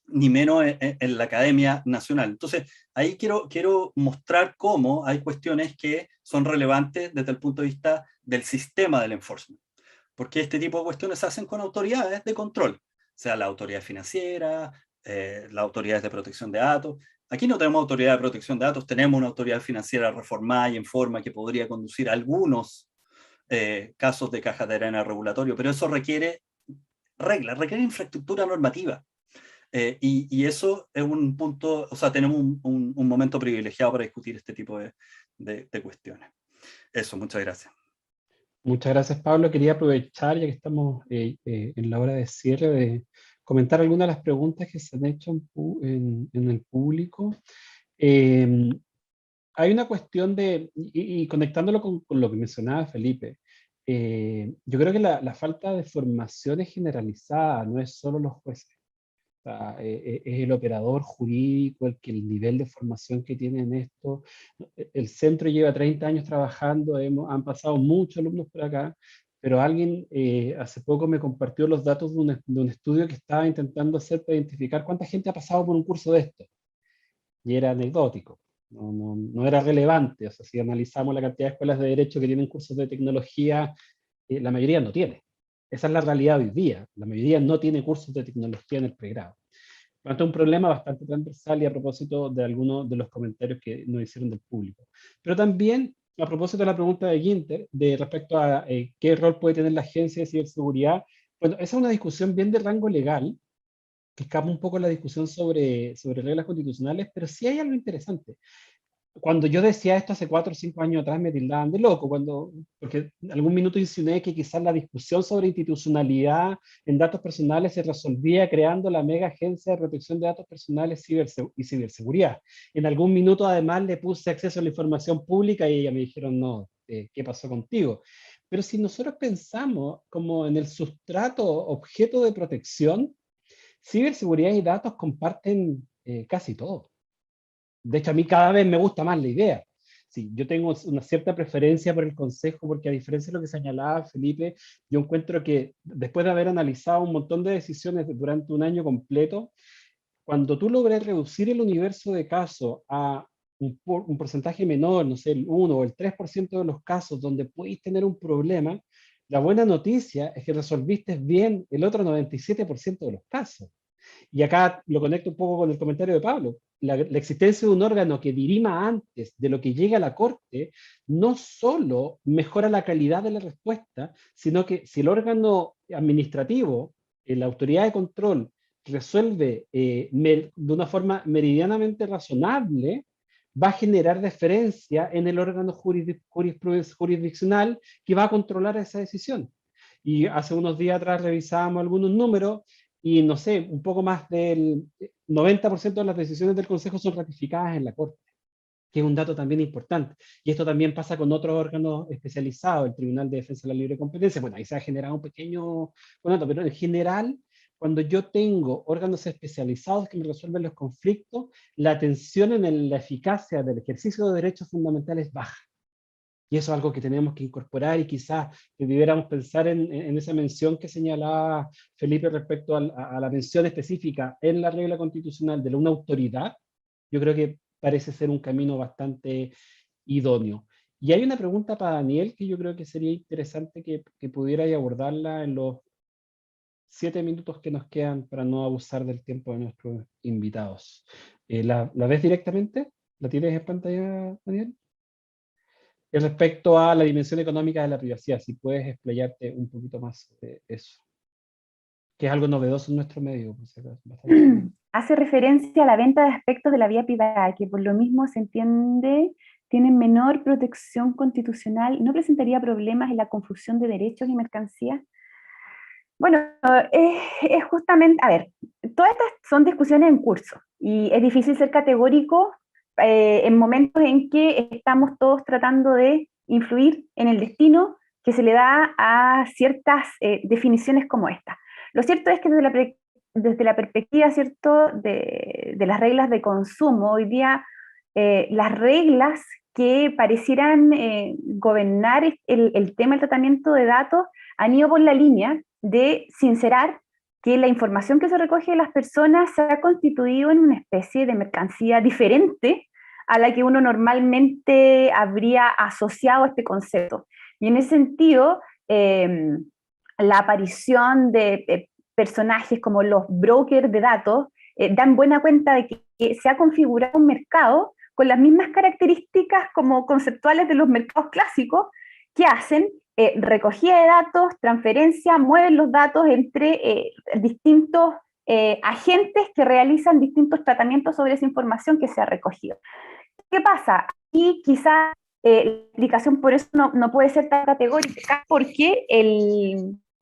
ni menos en la Academia Nacional. Entonces, ahí quiero mostrar cómo hay cuestiones que son relevantes desde el punto de vista del sistema del enforcement. Porque este tipo de cuestiones se hacen con autoridades de control, sea la autoridad financiera, las autoridades de protección de datos. Aquí no tenemos autoridad de protección de datos, tenemos una autoridad financiera reformada y en forma que podría conducir a algunos casos de caja de arena regulatorio, pero eso requiere reglas, requiere infraestructura normativa. Y eso es un punto, o sea, tenemos un momento privilegiado para discutir este tipo de cuestiones. Eso, muchas gracias. Muchas gracias, Pablo. Quería aprovechar, ya que estamos en la hora de cierre, de comentar algunas de las preguntas que se han hecho en el público. Hay una cuestión de, y conectándolo con lo que mencionaba Felipe, yo creo que la falta de formación es generalizada, no es solo los jueces. O sea, es el operador jurídico, el nivel de formación que tiene en esto. El centro lleva 30 años trabajando, han pasado muchos alumnos por acá, pero alguien hace poco me compartió los datos de un estudio que estaba intentando hacer para identificar cuánta gente ha pasado por un curso de esto. Y era anecdótico, no era relevante. O sea, si analizamos la cantidad de escuelas de derecho que tienen cursos de tecnología, la mayoría no tiene. Esa es la realidad hoy día. La mayoría no tiene cursos de tecnología en el pregrado. Por lo tanto, es un problema bastante transversal y a propósito de algunos de los comentarios que nos hicieron del público. Pero también, a propósito de la pregunta de Ginter, de respecto a qué rol puede tener la agencia de ciberseguridad, bueno, esa es una discusión bien de rango legal, que escapa un poco de la discusión sobre reglas constitucionales, pero sí hay algo interesante. Cuando yo decía esto hace 4 o 5 años atrás me tildaban de loco, porque en algún minuto insinué que quizás la discusión sobre institucionalidad en datos personales se resolvía creando la mega agencia de protección de datos personales y ciberseguridad. En algún minuto además le puse acceso a la información pública y ella me dijeron, no, ¿qué pasó contigo? Pero si nosotros pensamos como en el sustrato objeto de protección, ciberseguridad y datos comparten casi todo. De hecho, a mí cada vez me gusta más la idea. Sí, yo tengo una cierta preferencia por el Consejo, porque a diferencia de lo que señalaba Felipe, yo encuentro que después de haber analizado un montón de decisiones durante un año completo, cuando tú logres reducir el universo de casos a un porcentaje menor, no sé, el 1 o el 3% de los casos donde podéis tener un problema, la buena noticia es que resolviste bien el otro 97% de los casos. Y acá lo conecto un poco con el comentario de Pablo. La existencia de un órgano que dirima antes de lo que llega a la Corte no solo mejora la calidad de la respuesta, sino que si el órgano administrativo, la autoridad de control, resuelve de una forma meridianamente razonable, va a generar deferencia en el órgano jurisdiccional que va a controlar esa decisión. Y hace unos días atrás revisábamos algunos números y no sé, un poco más del 90% de las decisiones del Consejo son ratificadas en la Corte, que es un dato también importante. Y esto también pasa con otros órganos especializados, el Tribunal de Defensa de la Libre Competencia. Bueno, ahí se ha generado un pequeño conato, pero en general, cuando yo tengo órganos especializados que me resuelven los conflictos, la atención en la eficacia del ejercicio de derechos fundamentales baja. Y eso es algo que tenemos que incorporar y quizás que debiéramos pensar en esa mención que señalaba Felipe respecto a la mención específica en la regla constitucional de una autoridad. Yo creo que parece ser un camino bastante idóneo. Y hay una pregunta para Daniel que yo creo que sería interesante que pudiera abordarla en los 7 minutos que nos quedan para no abusar del tiempo de nuestros invitados. ¿La ves directamente? ¿La tienes en pantalla, Daniel? Respecto a la dimensión económica de la privacidad, si puedes explayarte un poquito más de eso, que es algo novedoso en nuestro medio. Hace referencia a la venta de aspectos de la vía privada, que por lo mismo se entiende tienen menor protección constitucional, ¿no presentaría problemas en la confusión de derechos y mercancías? Bueno, es justamente, a ver, todas estas son discusiones en curso, y es difícil ser categórico en momentos en que estamos todos tratando de influir en el destino que se le da a ciertas definiciones como esta. Lo cierto es que desde la perspectiva, ¿cierto?, de las reglas de consumo, hoy día las reglas que parecieran gobernar el tema del tratamiento de datos han ido por la línea de sincerar que la información que se recoge de las personas se ha constituido en una especie de mercancía diferente a la que uno normalmente habría asociado a este concepto. Y en ese sentido, la aparición de personajes como los brokers de datos dan buena cuenta de que se ha configurado un mercado con las mismas características como conceptuales de los mercados clásicos, que hacen recogida de datos, transferencia, mueven los datos entre distintos agentes que realizan distintos tratamientos sobre esa información que se ha recogido. ¿Qué pasa? Aquí quizá la explicación por eso no puede ser tan categórica, porque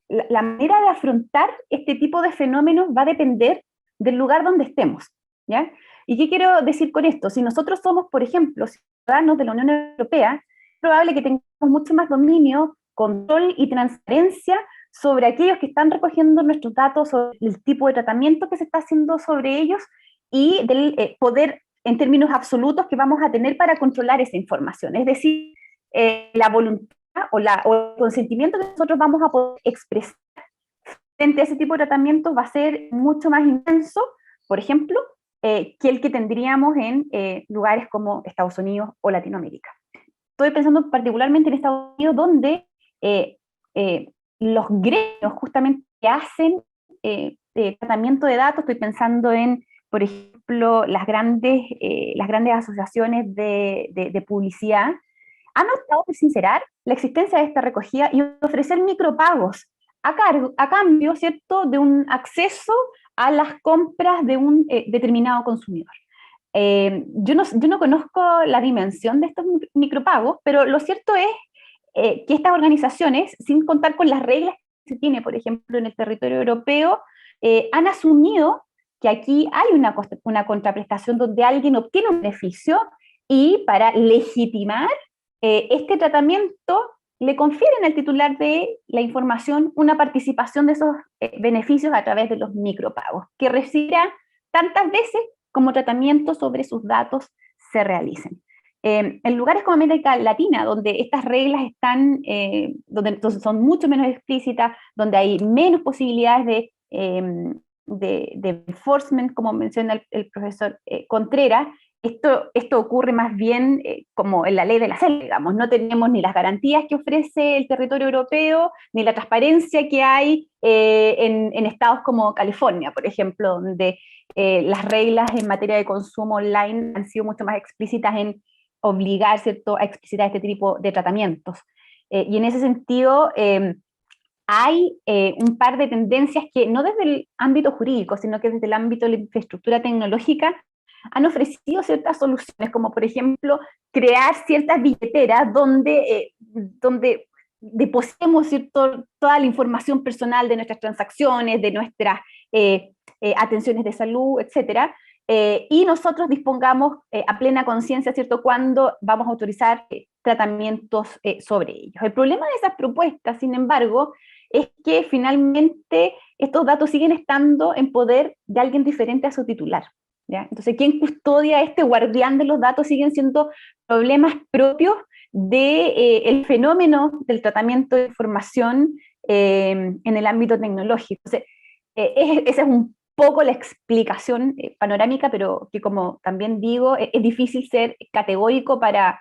la manera de afrontar este tipo de fenómenos va a depender del lugar donde estemos, ¿ya? ¿Y qué quiero decir con esto? Si nosotros somos, por ejemplo, ciudadanos de la Unión Europea, es probable que tengamos mucho más dominio, control y transparencia sobre aquellos que están recogiendo nuestros datos, sobre el tipo de tratamiento que se está haciendo sobre ellos y del poder en términos absolutos que vamos a tener para controlar esa información. Es decir, la voluntad o el consentimiento que nosotros vamos a poder expresar frente a ese tipo de tratamientos va a ser mucho más intenso, por ejemplo, que el que tendríamos en lugares como Estados Unidos o Latinoamérica. Estoy pensando particularmente en Estados Unidos, donde los gremios justamente que hacen tratamiento de datos, estoy pensando en, por ejemplo, las grandes asociaciones de publicidad, han optado por sincerar la existencia de esta recogida y ofrecer micropagos a cambio, ¿cierto?, de un acceso a las compras de un determinado consumidor. Yo no conozco la dimensión de estos micropagos, pero lo cierto es que estas organizaciones, sin contar con las reglas que se tiene, por ejemplo, en el territorio europeo, han asumido que aquí hay una contraprestación donde alguien obtiene un beneficio y para legitimar este tratamiento le confieren al titular de la información una participación de esos beneficios a través de los micropagos, que recibirá tantas veces como tratamientos sobre sus datos se realicen. En lugares como América Latina, donde estas reglas están, donde son mucho menos explícitas, donde hay menos posibilidades de enforcement, como menciona el profesor Contreras, esto ocurre más bien como en la ley de la selva, digamos. No tenemos ni las garantías que ofrece el territorio europeo, ni la transparencia que hay en estados como California, por ejemplo, donde las reglas en materia de consumo online han sido mucho más explícitas en obligar, ¿cierto?, a explicitar este tipo de tratamientos. Y en ese sentido, hay un par de tendencias que no desde el ámbito jurídico, sino que desde el ámbito de la infraestructura tecnológica han ofrecido ciertas soluciones, como por ejemplo crear ciertas billeteras donde depositemos, ¿cierto?, toda la información personal de nuestras transacciones, de nuestras atenciones de salud, etcétera, y nosotros dispongamos a plena conciencia, ¿cierto?, cuando vamos a autorizar tratamientos sobre ellos. El problema de esas propuestas, sin embargo, es que finalmente estos datos siguen estando en poder de alguien diferente a su titular, ¿ya? Entonces, ¿quién custodia este guardián de los datos? Siguen siendo problemas propios del fenómeno del tratamiento de información en el ámbito tecnológico. Entonces, esa es un poco la explicación panorámica, pero que, como también digo, es difícil ser categórico para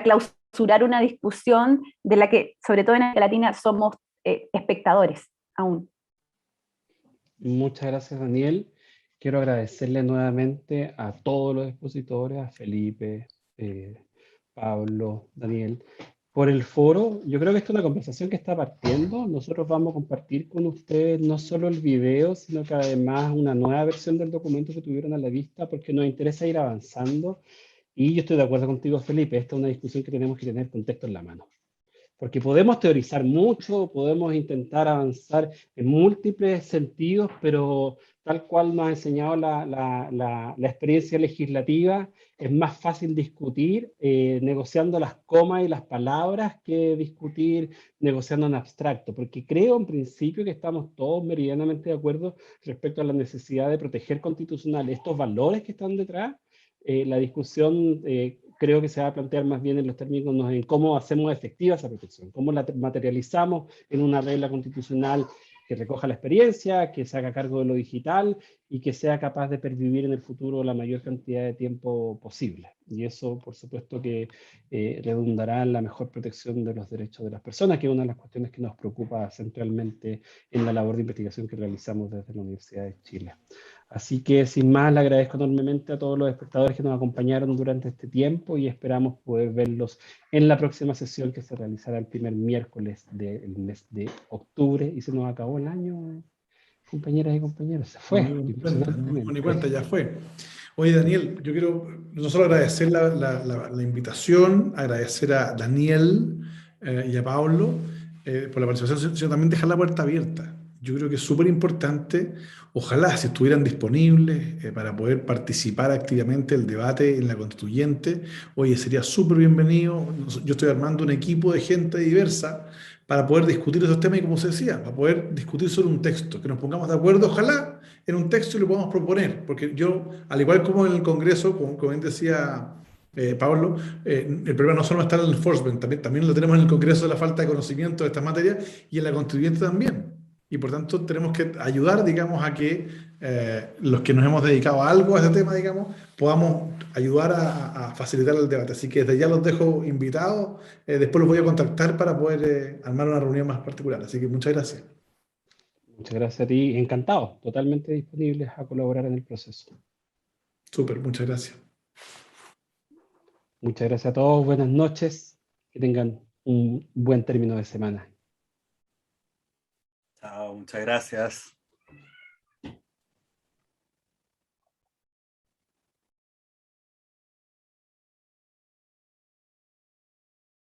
clausurar una discusión de la que, sobre todo en América Latina, somos espectadores aún. Muchas gracias, Daniel. Quiero agradecerle nuevamente a todos los expositores, a Felipe, Pablo, Daniel, por el foro. Yo creo que esta es una conversación que está partiendo. Nosotros vamos a compartir con ustedes no solo el video, sino que además una nueva versión del documento que tuvieron a la vista, porque nos interesa ir avanzando. Y yo estoy de acuerdo contigo, Felipe, esta es una discusión que tenemos que tener con texto en la mano. Porque podemos teorizar mucho, podemos intentar avanzar en múltiples sentidos, pero tal cual nos ha enseñado la experiencia legislativa, es más fácil discutir negociando las comas y las palabras que discutir negociando en abstracto, porque creo en principio que estamos todos meridianamente de acuerdo respecto a la necesidad de proteger constitucional estos valores que están detrás. La discusión creo que se va a plantear más bien en los términos en cómo hacemos efectiva esa protección, cómo la materializamos en una regla constitucional que recoja la experiencia, que se haga cargo de lo digital y que sea capaz de pervivir en el futuro la mayor cantidad de tiempo posible. Y eso, por supuesto, que redundará en la mejor protección de los derechos de las personas, que es una de las cuestiones que nos preocupa centralmente en la labor de investigación que realizamos desde la Universidad de Chile. Así que, sin más, le agradezco enormemente a todos los espectadores que nos acompañaron durante este tiempo y esperamos poder verlos en la próxima sesión que se realizará el primer miércoles del mes de octubre. Y se nos acabó el año, compañeras y compañeros. Se fue, Ni cuenta, ya fue. Oye, Daniel, yo quiero no solo agradecer la invitación, agradecer a Daniel y a Pablo por la participación, sino también dejar la puerta abierta. Yo creo que es súper importante, ojalá si estuvieran disponibles para poder participar activamente del debate en la constituyente, oye, sería súper bienvenido. Yo estoy armando un equipo de gente diversa para poder discutir esos temas y, como se decía, para poder discutir sobre un texto, que nos pongamos de acuerdo, ojalá, en un texto y lo podamos proponer, porque yo, al igual como en el Congreso, como bien decía Pablo, el problema no solo está en el enforcement, también lo tenemos en el Congreso, la falta de conocimiento de estas materias, y en la constituyente también. Y por tanto tenemos que ayudar, digamos, a que los que nos hemos dedicado a algo a este tema, digamos, podamos ayudar a facilitar el debate. Así que desde ya los dejo invitados. Después los voy a contactar para poder armar una reunión más particular. Así que muchas gracias. Muchas gracias a ti. Encantado. Totalmente disponibles a colaborar en el proceso. Súper, muchas gracias. Muchas gracias a todos. Buenas noches. Que tengan un buen término de semana. Chao, muchas gracias.